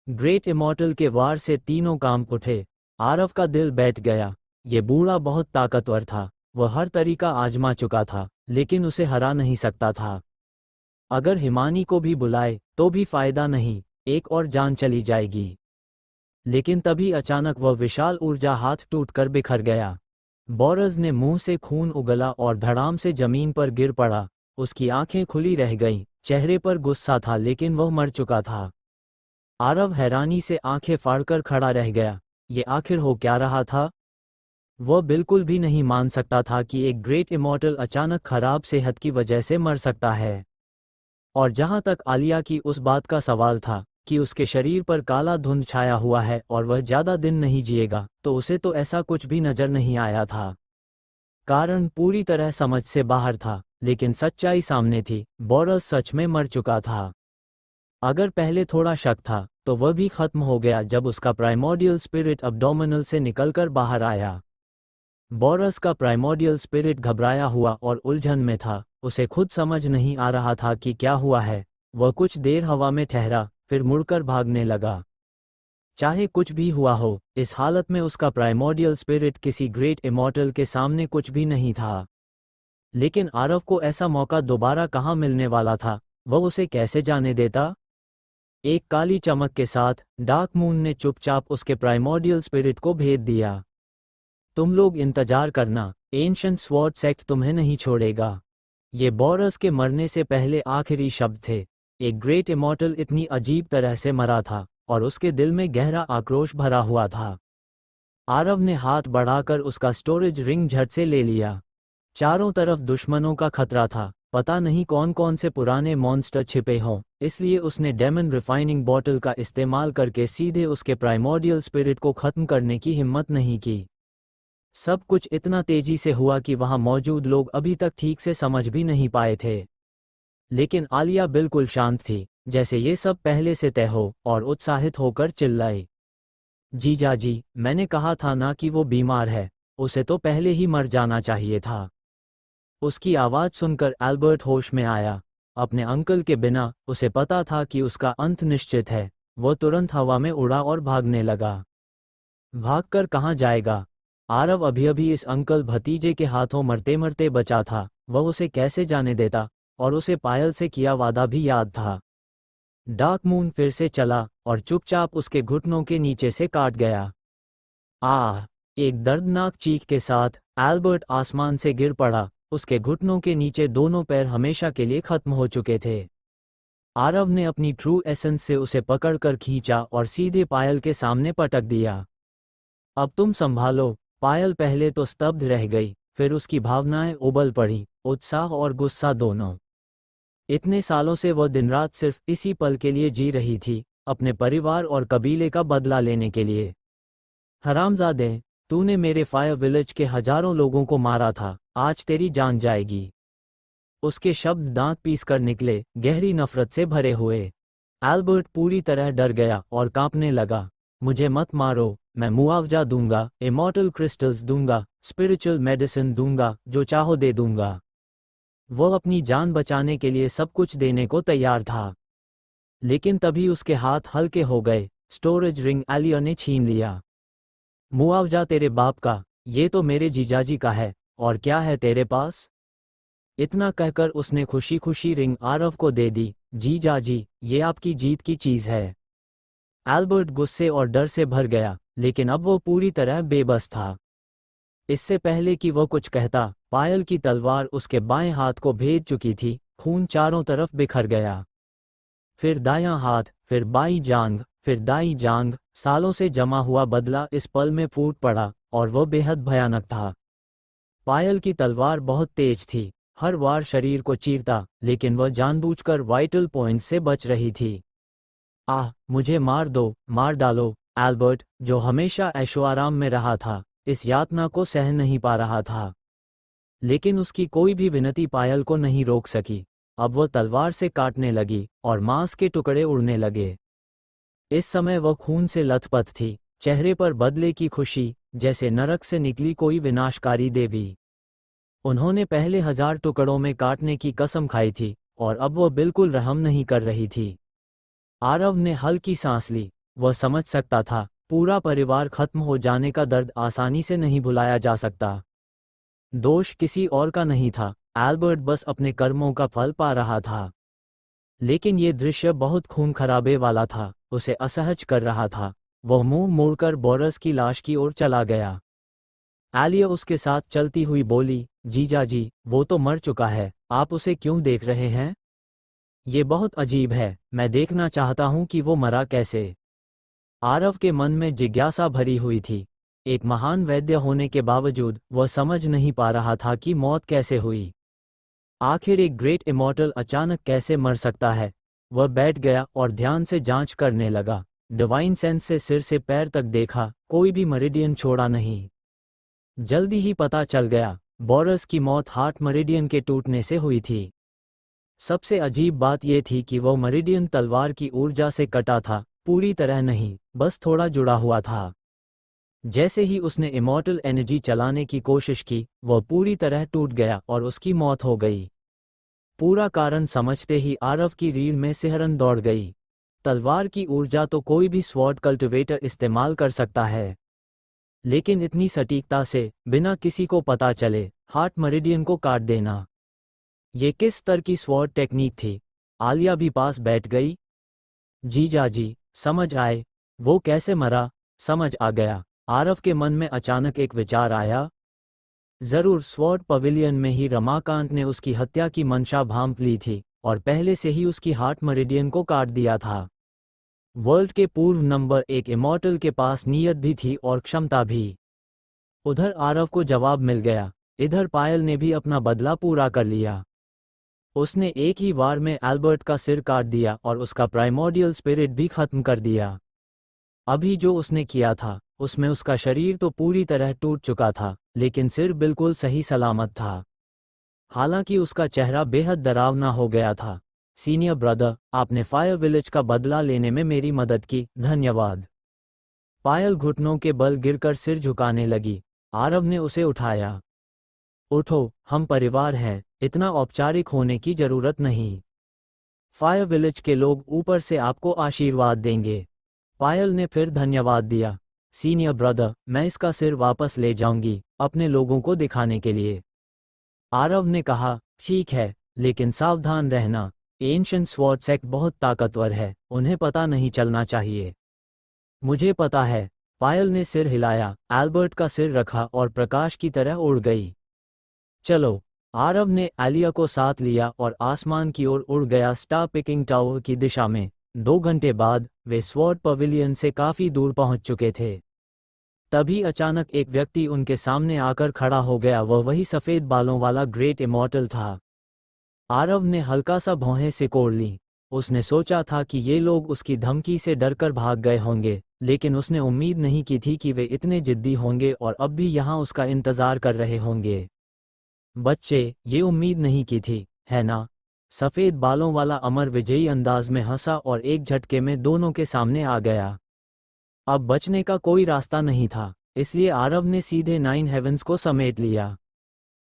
S2: ग्रेट इमॉर्टल के वार से तीनों कांप उठे। आरव का दिल बैठ गया। ये बूढ़ा बहुत ताकतवर था, वह हर तरीका आजमा चुका था, लेकिन उसे हरा नहीं सकता था। अगर हिमानी को भी बुलाए तो भी फायदा नहीं, एक और जान चली जाएगी। लेकिन तभी अचानक वह विशाल ऊर्जा हाथ टूटकर बिखर गया। बोरिस ने मुंह से खून उगला और धड़ाम से जमीन पर गिर पड़ा। उसकी आंखें खुली रह गईं, चेहरे पर गुस्सा था लेकिन वह मर चुका था। आरव हैरानी से आंखें फाड़कर खड़ा रह गया। ये आखिर हो क्या रहा था? वह बिल्कुल भी नहीं मान सकता था कि एक ग्रेट इमॉर्टल अचानक खराब सेहत की वजह से मर सकता है। और जहां तक आलिया की उस बात का सवाल था कि उसके शरीर पर काला धुंध छाया हुआ है और वह ज्यादा दिन नहीं जिएगा, तो उसे तो ऐसा कुछ भी नजर नहीं आया था। कारण पूरी तरह समझ से बाहर था, लेकिन सच्चाई सामने थी, बोरिस सच में मर चुका था। अगर पहले थोड़ा शक था, तो वह भी खत्म हो गया जब उसका प्राइमोर्डियल स्पिरिट अब्डोमिनल से निकलकर बाहर आया। बोरिस का प्राइमोर्डियल स्पिरिट घबराया हुआ और उलझन में था। उसे खुद समझ नहीं आ रहा था कि क्या हुआ है। वह कुछ देर हवा में ठहरा, फिर मुड़कर भागने लगा। चाहे कुछ भी हुआ हो, इस हालत में उसका प्राइमोर्डियल स्पिरिट किसी ग्रेट इमॉर्टल के सामने कुछ भी नहीं था। लेकिन आरव को ऐसा मौका दोबारा कहाँ मिलने वाला था? वह उसे कैसे जाने देता? एक काली चमक के साथ डार्क मून ने चुपचाप उसके प्राइमोर्डियल स्पिरिट को भेद दिया। तुम लोग इंतजार करना, एंशिएंट स्वॉर्ड सेक्ट तुम्हें नहीं छोड़ेगा। ये बोरिस के मरने से पहले आखिरी शब्द थे। एक ग्रेट इमॉर्टल इतनी अजीब तरह से मरा था और उसके दिल में गहरा आक्रोश भरा हुआ था। आरव ने हाथ बढ़ाकर उसका स्टोरेज रिंग झट से ले लिया। चारों तरफ दुश्मनों का खतरा था, पता नहीं कौन कौन से पुराने मॉन्स्टर छिपे हों, इसलिए उसने डेमन रिफाइनिंग बॉटल का इस्तेमाल करके सीधे उसके प्राइमोर्डियल स्पिरिट को खत्म करने की हिम्मत नहीं की। सब कुछ इतना तेजी से हुआ कि वहां मौजूद लोग अभी तक ठीक से समझ भी नहीं पाए थे। लेकिन आलिया बिल्कुल शांत थी, जैसे ये सब पहले से तय हो, और उत्साहित होकर चिल्लाई, जीजाजी, मैंने कहा था ना कि वो बीमार है, उसे तो पहले ही मर जाना चाहिए था। उसकी आवाज़ सुनकर एल्बर्ट होश में आया। अपने अंकल के बिना उसे पता था कि उसका अंत निश्चित है। वो तुरंत हवा में उड़ा और भागने लगा। भागकर कहाँ जाएगा? आरव अभी अभी इस अंकल भतीजे के हाथों मरते मरते बचा था, वह उसे कैसे जाने देता? और उसे पायल से किया वादा भी याद था। डार्क मून फिर से चला और चुपचाप उसके घुटनों के नीचे से काट गया। आह! एक दर्दनाक चीख के साथ एल्बर्ट आसमान से गिर पड़ा। उसके घुटनों के नीचे दोनों पैर हमेशा के लिए खत्म हो चुके थे। आरव ने अपनी ट्रू एसेंस से उसे पकड़कर खींचा और सीधे पायल के सामने पटक दिया। अब तुम संभालो। पायल पहले तो स्तब्ध रह गई, फिर उसकी भावनाएं उबल पड़ी, उत्साह और गुस्सा दोनों। इतने सालों से वह दिन रात सिर्फ इसी पल के लिए जी रही थी। अपने परिवार और कबीले का बदला लेने के लिए। हरामजादे, तूने मेरे फायर विलेज के हजारों लोगों को मारा था, आज तेरी जान जाएगी। उसके शब्द दांत पीस कर निकले, गहरी नफरत से भरे हुए। एल्बर्ट पूरी तरह डर गया और कांपने लगा। मुझे मत मारो, मैं मुआवजा दूंगा, इमॉर्टल क्रिस्टल्स दूंगा, स्पिरिचुअल मेडिसिन दूंगा, जो चाहो दे दूंगा। वो अपनी जान बचाने के लिए सब कुछ देने को तैयार था। लेकिन तभी उसके हाथ हल्के हो गए, स्टोरेज रिंग एलिया ने छीन लिया। मुआवजा तेरे बाप का, ये तो मेरे जीजाजी का है, और क्या है तेरे पास? इतना कहकर उसने खुशी खुशी रिंग आरव को दे दी। जीजाजी, ये आपकी जीत की चीज है। एल्बर्ट गुस्से और डर से भर गया, लेकिन अब वो पूरी तरह बेबस था। इससे पहले कि वो कुछ कहता, पायल की तलवार उसके बाएं हाथ को भेद चुकी थी, खून चारों तरफ बिखर गया। फिर दायां हाथ, फिर बाईं जांघ, फिर दाईं जांघ, सालों से जमा हुआ बदला इस पल में फूट पड़ा, और वो बेहद भयानक था। पायल की तलवार बहुत तेज थी, हर वार शरीर को चीरता, लेकिन वह जानबूझकर वाइटल पॉइंट से बच रही थी। आह, मुझे मार दो, मार डालो। एल्बर्ट, जो हमेशा ऐशोआराम में रहा था, इस यातना को सहन नहीं पा रहा था। लेकिन उसकी कोई भी विनती पायल को नहीं रोक सकी। अब वह तलवार से काटने लगी, और मांस के टुकड़े उड़ने लगे। इस समय वह खून से लथपथ थी, चेहरे पर बदले की खुशी, जैसे नरक से निकली कोई विनाशकारी देवी। उन्होंने पहले 1000 टुकड़ों में काटने की कसम खाई थी, और अब वह बिल्कुल रहम नहीं कर रही थी। आरव ने हल्की सांस ली। वह समझ सकता था, पूरा परिवार खत्म हो जाने का दर्द आसानी से नहीं भुलाया जा सकता। दोष किसी और का नहीं था, एल्बर्ट बस अपने कर्मों का फल पा रहा था। लेकिन ये दृश्य बहुत खून खराबे वाला था, उसे असहज कर रहा था। वह मुंह मोड़कर बोरस की लाश की ओर चला गया। आलिया उसके साथ चलती हुई बोली, जीजाजी, वो तो मर चुका है, आप उसे क्यों देख रहे हैं? ये बहुत अजीब है, मैं देखना चाहता हूं कि वो मरा कैसे। आरव के मन में जिज्ञासा भरी हुई थी। एक महान वैद्य होने के बावजूद वह समझ नहीं पा रहा था कि मौत कैसे हुई। आखिर एक ग्रेट इमॉर्टल अचानक कैसे मर सकता है? वह बैठ गया और ध्यान से जांच करने लगा। डिवाइन सेंस से सिर से पैर तक देखा, कोई भी मेरिडियन छोड़ा नहीं। जल्दी ही पता चल गया, बोरस की मौत हार्ट मेरिडियन के टूटने से हुई थी। सबसे अजीब बात यह थी कि वह मेरिडियन तलवार की ऊर्जा से कटा था, पूरी तरह नहीं, बस थोड़ा जुड़ा हुआ था। जैसे ही उसने इमॉर्टल एनर्जी चलाने की कोशिश की, वह पूरी तरह टूट गया और उसकी मौत हो गई। पूरा कारण समझते ही आरव की रीढ़ में सिहरन दौड़ गई। तलवार की ऊर्जा तो कोई भी स्वॉर्ड कल्टिवेटर इस्तेमाल कर सकता है, लेकिन इतनी सटीकता से, बिना किसी को पता चले, हार्ट मेरिडियन को काट देना, ये किस स्तर की स्वॉर्ड टेक्निक थी? आलिया भी पास बैठ गई। जीजाजी, समझ आए, वो कैसे मरा? समझ आ गया। आरव के मन में अचानक एक विचार आया। जरूर स्वॉर्ड पवेलियन में ही रमाकांत ने उसकी हत्या की मंशा भांप ली थी, और पहले से ही उसकी हार्ट मेरिडियन को काट दिया था। वर्ल्ड के पूर्व नंबर 1 इमॉर्टल के पास नीयत भी थी और क्षमता भी। उधर आरव को जवाब मिल गया, इधर पायल ने भी अपना बदला पूरा कर लिया। उसने एक ही वार में एल्बर्ट का सिर काट दिया और उसका प्राइमोर्डियल स्पिरिट भी खत्म कर दिया। अभी जो उसने किया था, उसमें उसका शरीर तो पूरी तरह टूट चुका था, लेकिन सिर बिल्कुल सही सलामत था। हालांकि उसका चेहरा बेहद डरावना हो गया था। सीनियर ब्रदर, आपने फायर विलेज का बदला लेने में मेरी मदद की, धन्यवाद। पायल घुटनों के बल गिरकर सिर झुकाने लगी। आरव ने उसे उठाया। उठो, हम परिवार हैं, इतना औपचारिक होने की जरूरत नहीं। फायर विलेज के लोग ऊपर से आपको आशीर्वाद देंगे। पायल ने फिर धन्यवाद दिया। सीनियर ब्रदर, मैं इसका सिर वापस ले जाऊंगी, अपने लोगों को दिखाने के लिए। आरव ने कहा, ठीक है, लेकिन सावधान रहना, एंशिएंट स्वॉर्ड सेक्ट बहुत ताकतवर है, उन्हें पता नहीं चलना चाहिए। मुझे पता है। पायल ने सिर हिलाया, एल्बर्ट का सिर रखा और प्रकाश की तरह उड़ गई। चलो। आरव ने आलिया को साथ लिया और आसमान की ओर उड़ गया, स्टार पिकिंग टावर की दिशा में। 2 घंटे बाद वे स्वॉर्ड पवेलियन से काफी दूर पहुंच चुके थे। तभी अचानक एक व्यक्ति उनके सामने आकर खड़ा हो गया। वह वही सफेद बालों वाला ग्रेट इमॉर्टल था। आरव ने हल्का सा भौहें सिकोड़ ली। उसने सोचा था कि ये लोग उसकी धमकी से डरकर भाग गए होंगे, लेकिन उसने उम्मीद नहीं की थी कि वे इतने जिद्दी होंगे और अब भी यहाँ उसका इंतज़ार कर रहे होंगे। बच्चे, ये उम्मीद नहीं की थी, है ना? सफ़ेद बालों वाला अमर विजयी अंदाज में हंसा और एक झटके में दोनों के सामने आ गया। अब बचने का कोई रास्ता नहीं था, इसलिए आरव ने सीधे 9 हेवंस को समेट लिया।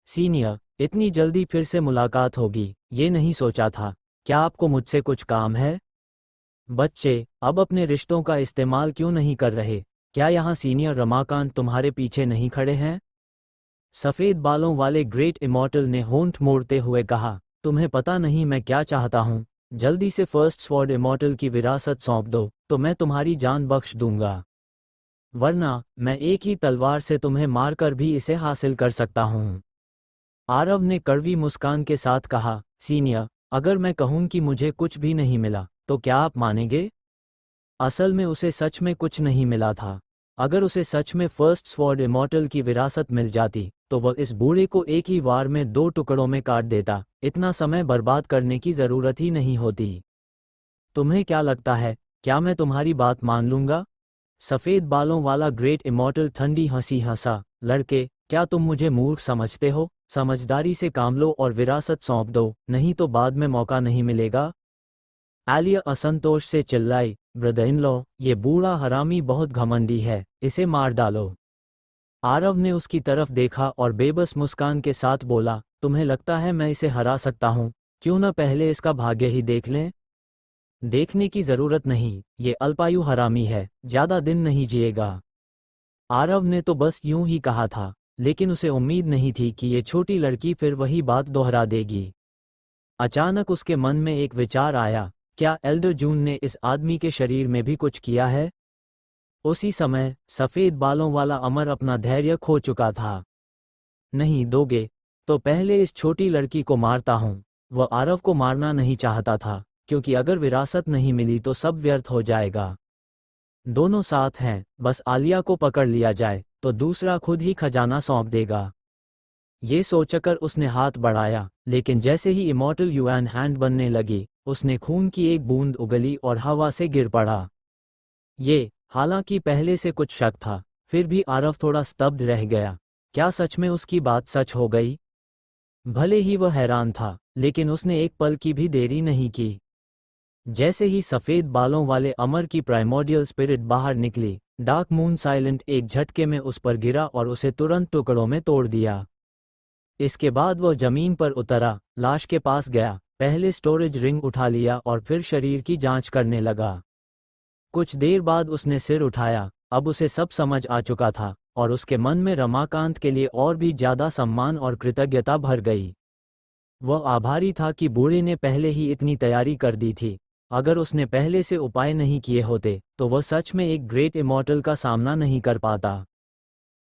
S2: सीनियर, इतनी जल्दी फिर से मुलाकात होगी, ये नहीं सोचा था। क्या आपको मुझसे कुछ काम है? बच्चे, अब अपने रिश्तों का इस्तेमाल क्यों नहीं कर रहे? क्या यहाँ सीनियर रमाकांत तुम्हारे पीछे नहीं खड़े हैं? सफ़ेद बालों वाले ग्रेट इमॉर्टल ने होंठ मोड़ते हुए कहा, तुम्हें पता नहीं मैं क्या चाहता हूँ? जल्दी से फर्स्ट स्वॉर्ड इमॉर्टल की विरासत सौंप दो, तो मैं तुम्हारी जान बख्श दूंगा। वरना, मैं एक ही तलवार से तुम्हें मारकर भी इसे हासिल कर सकता हूँ। आरव ने कड़वी मुस्कान के साथ कहा, सीनियर, अगर मैं कहूँ कि मुझे कुछ भी नहीं मिला, तो क्या आप मानेंगे? असल में उसे सच में कुछ नहीं मिला था। अगर उसे सच में फर्स्ट स्वॉर्ड इमॉर्टल की विरासत मिल जाती, तो वह इस बूढ़े को एक ही वार में 2 टुकड़ों में काट देता, इतना समय बर्बाद करने की ज़रूरत ही नहीं होती। तुम्हें क्या लगता है, क्या मैं तुम्हारी बात मान लूँगा? सफ़ेद बालों वाला ग्रेट इमॉर्टल ठंडी हंसी हंसा, लड़के, क्या तुम मुझे मूर्ख समझते हो? समझदारी से काम लो और विरासत सौंप दो, नहीं तो बाद में मौका नहीं मिलेगा। आलिया असंतोष से चिल्लाई, ब्रदर इन लॉ, ये बूढ़ा हरामी बहुत घमंडी है, इसे मार डालो। आरव ने उसकी तरफ देखा और बेबस मुस्कान के साथ बोला, तुम्हें लगता है मैं इसे हरा सकता हूँ? क्यों न पहले इसका भाग्य ही देख लें? देखने की जरूरत नहीं, ये अल्पायु हरामी है, ज्यादा दिन नहीं जिएगा। आरव ने तो बस यूं ही कहा था, लेकिन उसे उम्मीद नहीं थी कि ये छोटी लड़की फिर वही बात दोहरा देगी। अचानक उसके मन में एक विचार आया, क्या एल्डर जून ने इस आदमी के शरीर में भी कुछ किया है? उसी समय सफ़ेद बालों वाला अमर अपना धैर्य खो चुका था। नहीं दोगे? तो पहले इस छोटी लड़की को मारता हूँ। वह आरव को मारना नहीं चाहता था, क्योंकि अगर विरासत नहीं मिली तो सब व्यर्थ हो जाएगा। दोनों साथ हैं, बस आलिया को पकड़ लिया जाए, तो दूसरा खुद ही खजाना सौंप देगा। ये सोचकर उसने हाथ बढ़ाया, लेकिन जैसे ही इमॉर्टल यूएन हैंड बनने लगी, उसने खून की एक बूंद उगली और हवा से गिर पड़ा। हालांकि पहले से कुछ शक था, फिर भी आरव थोड़ा स्तब्ध रह गया। क्या सच में उसकी बात सच हो गई? भले ही वह हैरान था, लेकिन उसने एक पल की भी देरी नहीं की। जैसे ही सफ़ेद बालों वाले अमर की प्राइमोर्डियल स्पिरिट बाहर निकली, डार्क मून साइलेंट एक झटके में उस पर गिरा और उसे तुरंत टुकड़ों में तोड़ दिया। इसके बाद वह जमीन पर उतरा, लाश के पास गया, पहले स्टोरेज रिंग उठा लिया और फिर शरीर की जांच करने लगा। कुछ देर बाद उसने सिर उठाया, अब उसे सब समझ आ चुका था, और उसके मन में रमाकांत के लिए और भी ज्यादा सम्मान और कृतज्ञता भर गई। वह आभारी था कि बूढ़े ने पहले ही इतनी तैयारी कर दी थी। अगर उसने पहले से उपाय नहीं किए होते, तो वह सच में एक ग्रेट इमॉर्टल का सामना नहीं कर पाता।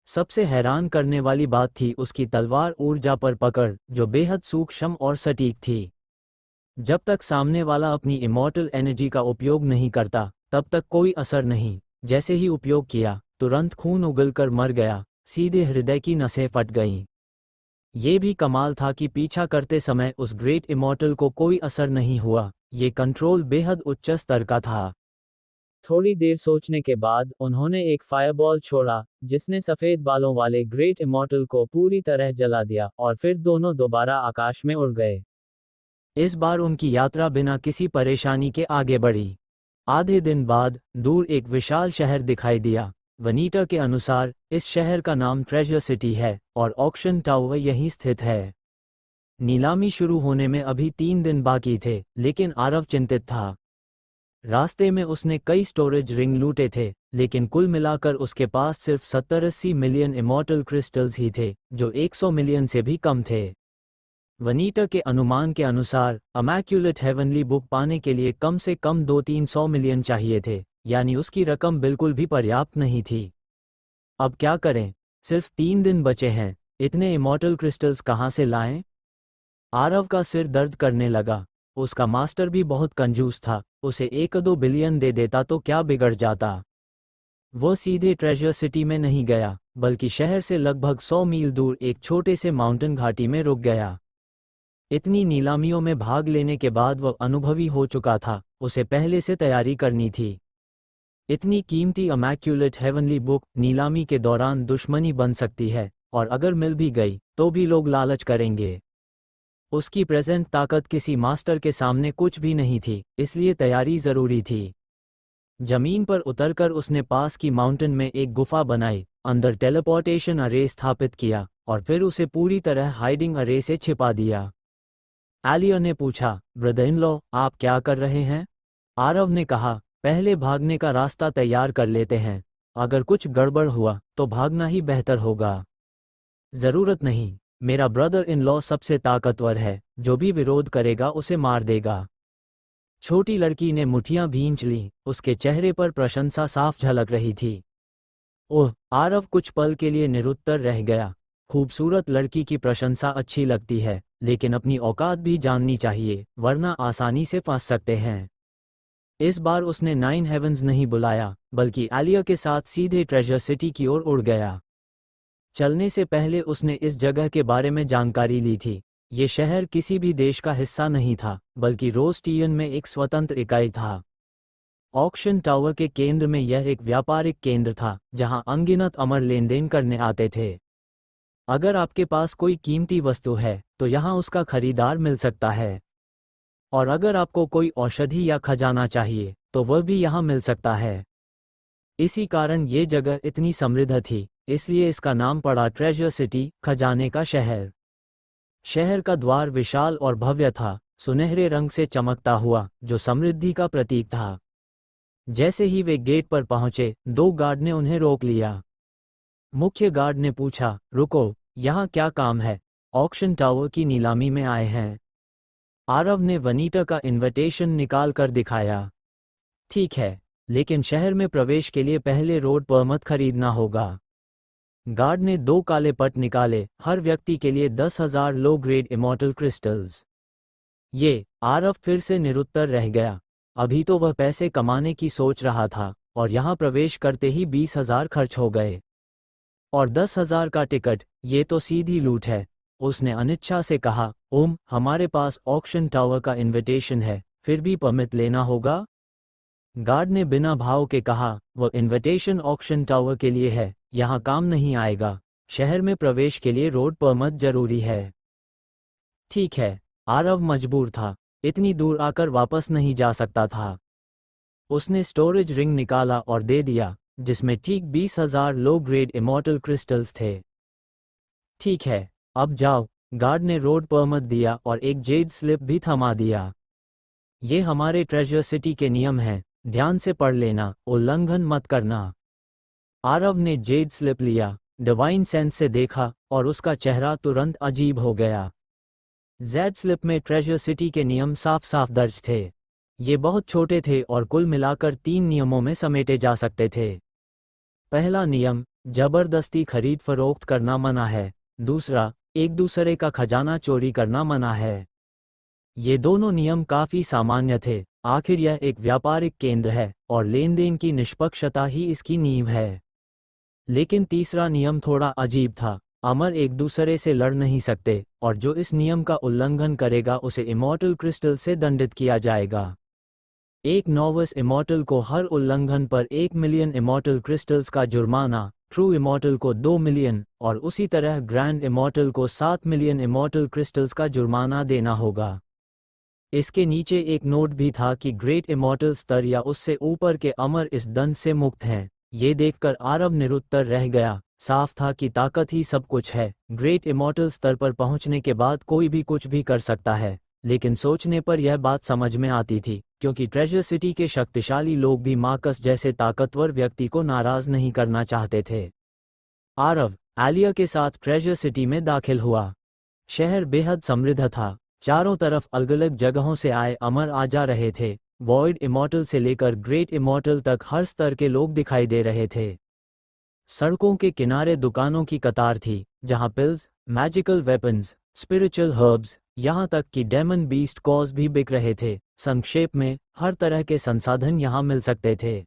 S2: सबसे हैरान करने वाली बात थी उसकी तलवार ऊर्जा पर पकड़, जो बेहद सूक्ष्म और सटीक थी। जब तक सामने वाला अपनी इमॉर्टल एनर्जी का उपयोग नहीं करता, तब तक कोई असर नहीं। जैसे ही उपयोग किया, तुरंत खून उगलकर मर गया, सीधे हृदय की नसें फट गईं। ये भी कमाल था कि पीछा करते समय उस ग्रेट इमॉर्टल को कोई असर नहीं हुआ। ये कंट्रोल बेहद उच्च स्तर का था। थोड़ी देर सोचने के बाद उन्होंने एक फायरबॉल छोड़ा, जिसने सफ़ेद बालों वाले ग्रेट इमॉर्टल को पूरी तरह जला दिया, और फिर दोनों दोबारा आकाश में उड़ गए। इस बार उनकी यात्रा बिना किसी परेशानी के आगे बढ़ी। आधे दिन बाद दूर एक विशाल शहर दिखाई दिया। वनीटा के अनुसार इस शहर का नाम ट्रेजर सिटी है और ऑक्शन टावर यहीं स्थित है। नीलामी शुरू होने में अभी 3 दिन बाकी थे, लेकिन आरव चिंतित था। रास्ते में उसने कई स्टोरेज रिंग लूटे थे, लेकिन कुल मिलाकर उसके पास सिर्फ 70-80 मिलियन इमॉर्टल क्रिस्टल्स ही थे, जो 100 मिलियन से भी कम थे। वनीटा के अनुमान के अनुसार इमैक्युलेट हेवनली बुक पाने के लिए कम से कम 200-300 मिलियन चाहिए थे, यानी उसकी रकम बिल्कुल भी पर्याप्त नहीं थी। अब क्या करें? सिर्फ 3 दिन बचे हैं, इतने इमॉर्टल क्रिस्टल्स कहाँ से लाएं? आरव का सिर दर्द करने लगा। उसका मास्टर भी बहुत कंजूस था, उसे 1-2 बिलियन दे देता तो क्या बिगड़ जाता। वो सीधे ट्रेजर सिटी में नहीं गया, बल्कि शहर से लगभग 100 मील दूर एक छोटे से माउंटेन घाटी में रुक गया। इतनी नीलामियों में भाग लेने के बाद वह अनुभवी हो चुका था, उसे पहले से तैयारी करनी थी। इतनी कीमती इमैक्युलेट हेवनली बुक नीलामी के दौरान दुश्मनी बन सकती है, और अगर मिल भी गई तो भी लोग लालच करेंगे। उसकी प्रेजेंट ताकत किसी मास्टर के सामने कुछ भी नहीं थी, इसलिए तैयारी जरूरी थी। जमीन पर उतरकर उसने पास की माउंटेन में एक गुफा बनाई, अंदर टेलीपोर्टेशन अरे स्थापित किया और फिर उसे पूरी तरह हाइडिंग अरे से छिपा दिया। आलिया ने पूछा, ब्रदर इन लॉ, आप क्या कर रहे हैं? आरव ने कहा, पहले भागने का रास्ता तैयार कर लेते हैं। अगर कुछ गड़बड़ हुआ तो भागना ही बेहतर होगा। जरूरत नहीं, मेरा ब्रदर इन लॉ सबसे ताकतवर है, जो भी विरोध करेगा उसे मार देगा। छोटी लड़की ने मुठियां भींच लीं, उसके चेहरे पर प्रशंसा साफ झलक रही थी। ओह, आरव कुछ पल के लिए निरुत्तर रह गया। खूबसूरत लड़की की प्रशंसा अच्छी लगती है, लेकिन अपनी औकात भी जाननी चाहिए, वरना आसानी से फंस सकते हैं। इस बार उसने 9 हेवंस नहीं बुलाया, बल्कि आलिया के साथ सीधे ट्रेजर सिटी की ओर उड़ गया। चलने से पहले उसने इस जगह के बारे में जानकारी ली थी। ये शहर किसी भी देश का हिस्सा नहीं था, बल्कि रोस्टियन में एक स्वतंत्र इकाई था। ऑक्शन टावर के केंद्र में यह एक व्यापारिक केंद्र था, जहां अनगिनत अमर लेन देन करने आते थे। अगर आपके पास कोई कीमती वस्तु है तो यहाँ उसका खरीदार मिल सकता है, और अगर आपको कोई औषधि या खजाना चाहिए तो वह भी यहाँ मिल सकता है। इसी कारण ये जगह इतनी समृद्ध थी, इसलिए इसका नाम पड़ा ट्रेजर सिटी, खजाने का शहर। शहर का द्वार विशाल और भव्य था, सुनहरे रंग से चमकता हुआ, जो समृद्धि का प्रतीक था। जैसे ही वे गेट पर पहुंचे, 2 गार्ड ने उन्हें रोक लिया। मुख्य गार्ड ने पूछा, रुको, यहाँ क्या काम है? ऑक्शन टावर की नीलामी में आए हैं। आरव ने वनीटा का इनविटेशन निकाल कर दिखाया। ठीक है, लेकिन शहर में प्रवेश के लिए पहले रोड परमिट खरीदना होगा। गार्ड ने 2 काले पट निकाले, हर व्यक्ति के लिए 10,000 लो ग्रेड इमॉर्टल क्रिस्टल्स। ये, आरव फिर से निरुत्तर रह गया। अभी तो वह पैसे कमाने की सोच रहा था, और यहाँ प्रवेश करते ही 20,000 खर्च हो गए। और 10,000 का टिकट, ये तो सीधी लूट है। उसने अनिच्छा से कहा, ओम, हमारे पास ऑक्शन टावर का इनविटेशन है, फिर भी परमिट लेना होगा? गार्ड ने बिना भाव के कहा, वह इनविटेशन ऑक्शन टावर के लिए है, यहाँ काम नहीं आएगा। शहर में प्रवेश के लिए रोड परमिट जरूरी है। ठीक है, आरव मजबूर था, इतनी दूर आकर वापस नहीं जा सकता था। उसने स्टोरेज रिंग निकाला और दे दिया, जिसमें ठीक 20,000 लो ग्रेड इमॉर्टल क्रिस्टल्स थे। ठीक है, अब जाओ। गार्ड ने रोड परमिट दिया और एक जेड स्लिप भी थमा दिया। ये हमारे ट्रेजर सिटी के नियम हैं, ध्यान से पढ़ लेना, उल्लंघन मत करना। आरव ने जेड स्लिप लिया, डिवाइन सेंस से देखा, और उसका चेहरा तुरंत अजीब हो गया। जेड स्लिप में ट्रेजर सिटी के नियम साफ साफ दर्ज थे। ये बहुत छोटे थे और कुल मिलाकर 3 नियमों में समेटे जा सकते थे। पहला नियम, जबरदस्ती खरीद फरोख्त करना मना है। दूसरा, एक दूसरे का खजाना चोरी करना मना है। ये दोनों नियम काफी सामान्य थे, आखिर यह एक व्यापारिक केंद्र है और लेन देन की निष्पक्षता ही इसकी नींव है। लेकिन तीसरा नियम थोड़ा अजीब था, अमर एक दूसरे से लड़ नहीं सकते, और जो इस नियम का उल्लंघन करेगा उसे इमॉर्टल क्रिस्टल से दंडित किया जाएगा। एक नोविस इमॉर्टल को हर उल्लंघन पर 1 मिलियन इमॉर्टल क्रिस्टल्स का जुर्माना, ट्रू इमॉर्टल को 2 मिलियन, और उसी तरह ग्रैंड इमॉर्टल को 7 मिलियन इमॉर्टल क्रिस्टल्स का जुर्माना देना होगा। इसके नीचे एक नोट भी था कि ग्रेट इमॉर्टल स्तर या उससे ऊपर के अमर इस दंड से मुक्त हैं। ये देखकर आरव निरुत्तर रह गया, साफ था कि ताकत ही सब कुछ है। ग्रेट इमॉर्टल स्तर पर पहुंचने के बाद कोई भी कुछ भी कर सकता है, लेकिन सोचने पर यह बात समझ में आती थी, क्योंकि ट्रेजर सिटी के शक्तिशाली लोग भी मार्कस जैसे ताकतवर व्यक्ति को नाराज नहीं करना चाहते थे। आरव आलिया के साथ ट्रेजर सिटी में दाखिल हुआ। शहर बेहद समृद्ध था, चारों तरफ अलग अलग जगहों से आए अमर आ जा रहे थे। वॉइड इमॉर्टल से लेकर ग्रेट इमॉर्टल तक हर स्तर के लोग दिखाई दे रहे थे। सड़कों के किनारे दुकानों की कतार थी, जहां pills, magical weapons, spiritual herbs, यहाँ तक कि डेमन बीस्ट कॉज भी बिक रहे थे। संक्षेप में, हर तरह के संसाधन यहाँ मिल सकते थे।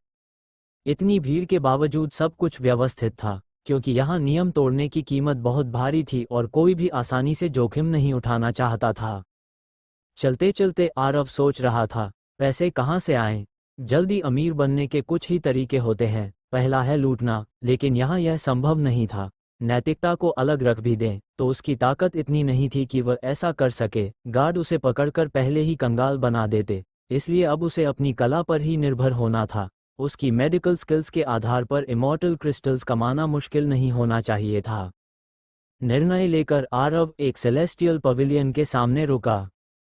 S2: इतनी भीड़ के बावजूद सब कुछ व्यवस्थित था, क्योंकि यहाँ नियम तोड़ने की कीमत बहुत भारी थी और कोई भी आसानी से जोखिम नहीं उठाना चाहता था। चलते चलते आरव सोच रहा था, पैसे कहाँ से आएं? जल्दी अमीर बनने के कुछ ही तरीके होते हैं। पहला है लूटना, लेकिन यहाँ यह संभव नहीं था। नैतिकता को अलग रख भी दें तो उसकी ताकत इतनी नहीं थी कि वह ऐसा कर सके। गार्ड उसे पकड़कर पहले ही कंगाल बना देते, इसलिए अब उसे अपनी कला पर ही निर्भर होना था। उसकी मेडिकल स्किल्स के आधार पर इमॉर्टल क्रिस्टल्स कमाना मुश्किल नहीं होना चाहिए था। निर्णय लेकर आरव एक सेलेस्टियल पवेलियन के सामने रुका।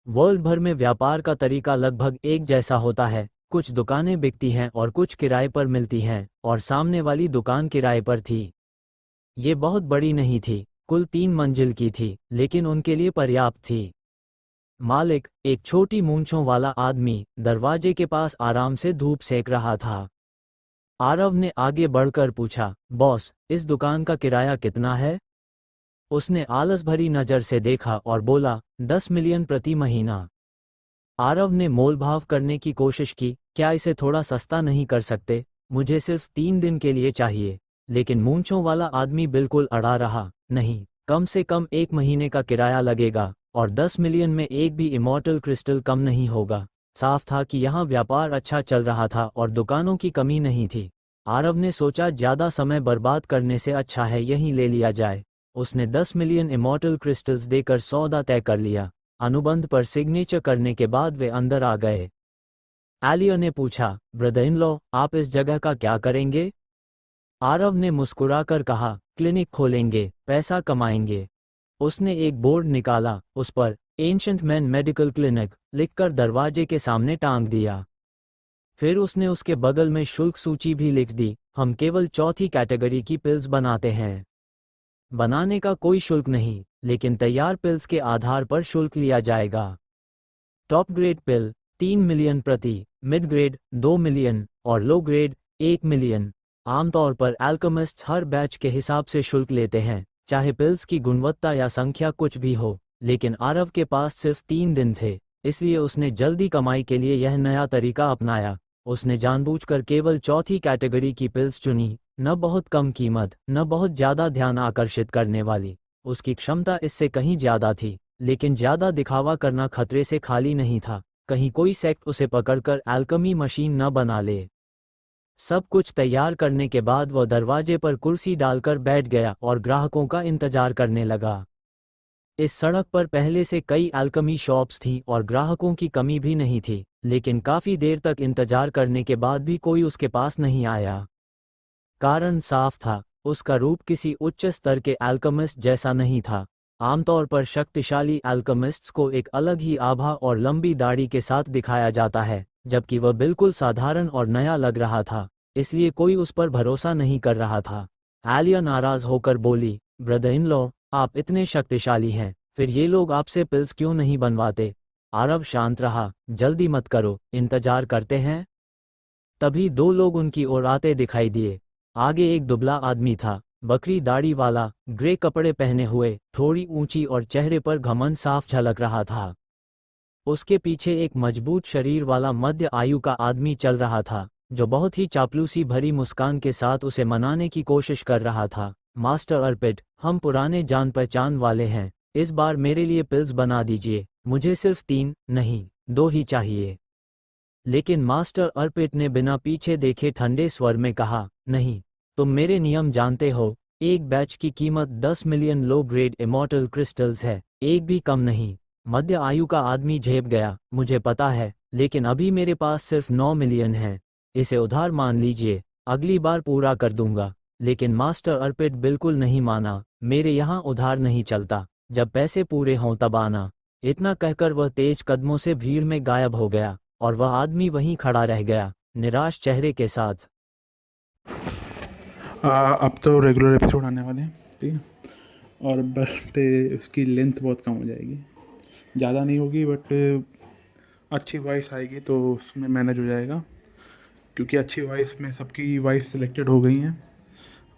S2: वर्ल्ड भर में व्यापार का तरीका लगभग एक जैसा होता है। कुछ दुकानें बिकती हैं और कुछ किराए पर मिलती हैं, और सामने वाली दुकान किराए पर थी। ये बहुत बड़ी नहीं थी, कुल 3 मंजिल की थी, लेकिन उनके लिए पर्याप्त थी। मालिक, एक छोटी मूंछों वाला आदमी, दरवाजे के पास आराम से धूप सेक रहा था। आरव ने आगे बढ़कर पूछा, बॉस, इस दुकान का किराया कितना है? उसने आलस भरी नज़र से देखा और बोला, 10 मिलियन प्रति महीना। आरव ने मोलभाव करने की कोशिश की, क्या इसे थोड़ा सस्ता नहीं कर सकते? मुझे सिर्फ 3 दिन के लिए चाहिए। लेकिन मूंछों वाला आदमी बिल्कुल अड़ा रहा, नहीं, कम से कम 1 महीने का किराया लगेगा, और 10 मिलियन में एक भी इमॉर्टल क्रिस्टल कम नहीं होगा। साफ था कि यहाँ व्यापार अच्छा चल रहा था और दुकानों की कमी नहीं थी। आरव ने सोचा, ज़्यादा समय बर्बाद करने से अच्छा है यहीं ले लिया जाए। उसने 10 मिलियन इमॉर्टल क्रिस्टल्स देकर सौदा तय कर लिया। अनुबंध पर सिग्नेचर करने के बाद वे अंदर आ गए। एलिया ने पूछा, ब्रदर इन लॉ, आप इस जगह का क्या करेंगे? आरव ने मुस्कुराकर कहा, क्लिनिक खोलेंगे, पैसा कमाएंगे। उसने एक बोर्ड निकाला, उस पर एंशंट मैन मेडिकल क्लिनिक लिखकर दरवाजे के सामने टांग दिया। फिर उसने उसके बगल में शुल्क सूची भी लिख दी। हम केवल चौथी कैटेगरी की पिल्स बनाते हैं। बनाने का कोई शुल्क नहीं, लेकिन तैयार पिल्स के आधार पर शुल्क लिया जाएगा। टॉप ग्रेड पिल 3 मिलियन प्रति, मिड ग्रेड 2 मिलियन और लो ग्रेड 1 मिलियन। आमतौर पर एल्केमिस्ट्स हर बैच के हिसाब से शुल्क लेते हैं, चाहे पिल्स की गुणवत्ता या संख्या कुछ भी हो। लेकिन आरव के पास सिर्फ 3 दिन थे, इसलिए उसने जल्दी कमाई के लिए यह नया तरीका अपनाया। उसने जानबूझकर केवल चौथी कैटेगरी की पिल्स चुनी, न बहुत कम कीमत, न बहुत ज़्यादा ध्यान आकर्षित करने वाली। उसकी क्षमता इससे कहीं ज़्यादा थी, लेकिन ज़्यादा दिखावा करना खतरे से खाली नहीं था। कहीं कोई सेक्ट उसे पकड़कर एल्केमी मशीन न बना ले। सब कुछ तैयार करने के बाद वह दरवाजे पर कुर्सी डालकर बैठ गया और ग्राहकों का इंतजार करने लगा। इस सड़क पर पहले से कई एल्केमी शॉप्स थीं और ग्राहकों की कमी भी नहीं थी, लेकिन काफ़ी देर तक इंतजार करने के बाद भी कोई उसके पास नहीं आया। कारण साफ था, उसका रूप किसी उच्च स्तर के एल्केमिस्ट जैसा नहीं था। आमतौर पर शक्तिशाली एल्केमिस्ट्स को एक अलग ही आभा और लंबी दाढ़ी के साथ दिखाया जाता है, जबकि वह बिल्कुल साधारण और नया लग रहा था, इसलिए कोई उस पर भरोसा नहीं कर रहा था। एलिया नाराज होकर बोली, ब्रदर इन लॉ, आप इतने शक्तिशाली हैं, फिर ये लोग आपसे पिल्स क्यों नहीं बनवाते? आरव शांत रहा, जल्दी मत करो, इंतजार करते हैं। तभी 2 लोग उनकी ओर आते दिखाई दिए। आगे एक दुबला आदमी था, बकरी दाढ़ी वाला, ग्रे कपड़े पहने हुए, थोड़ी ऊंची और चेहरे पर घमंड साफ झलक रहा था। उसके पीछे एक मजबूत शरीर वाला मध्य आयु का आदमी चल रहा था, जो बहुत ही चापलूसी भरी मुस्कान के साथ उसे मनाने की कोशिश कर रहा था। मास्टर अर्पित, हम पुराने जान पहचान वाले हैं, इस बार मेरे लिए पिल्स बना दीजिए। मुझे सिर्फ 3 नहीं, 2 ही चाहिए। लेकिन मास्टर अर्पित ने बिना पीछे देखे ठंडे स्वर में कहा, नहीं, तुम मेरे नियम जानते हो। एक बैच की कीमत 10 million low grade immortal crystals है, एक भी कम नहीं। मध्य आयु का आदमी झेप गया, मुझे पता है, लेकिन अभी मेरे पास सिर्फ 9 मिलियन है। इसे उधार मान लीजिए, अगली बार पूरा कर दूंगा। लेकिन मास्टर अर्पित बिल्कुल नहीं माना, मेरे यहाँ उधार नहीं चलता, जब पैसे पूरे हों तब आना। इतना कहकर वह तेज कदमों से भीड़ में गायब हो गया, और वह आदमी वहीं खड़ा रह गया, निराश चेहरे के साथ।
S1: अब तो रेगुलर एपिसोड आने वाले हैं, ठीक है। और बट उसकी लेंथ बहुत कम हो जाएगी, ज़्यादा नहीं होगी, बट अच्छी वॉइस आएगी तो उसमें मैनेज हो जाएगा, क्योंकि अच्छी वॉइस में सबकी वॉइस सिलेक्टेड हो गई हैं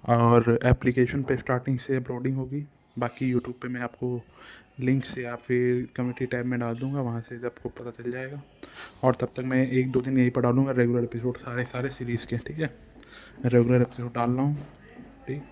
S1: और एप्लीकेशन पे स्टार्टिंग से अपलोडिंग होगी। बाकी यूट्यूब पे मैं आपको लिंक से या फिर कम्युनिटी टैब में डाल दूँगा, वहाँ से आपको पता चल जाएगा। और तब तक मैं 1-2 दिन यहीं पर डालूँगा रेगुलर एपिसोड, सारे सीरीज़ के, ठीक है। रेगुलर एपिसोड डाल रहा हूँ, ठीक।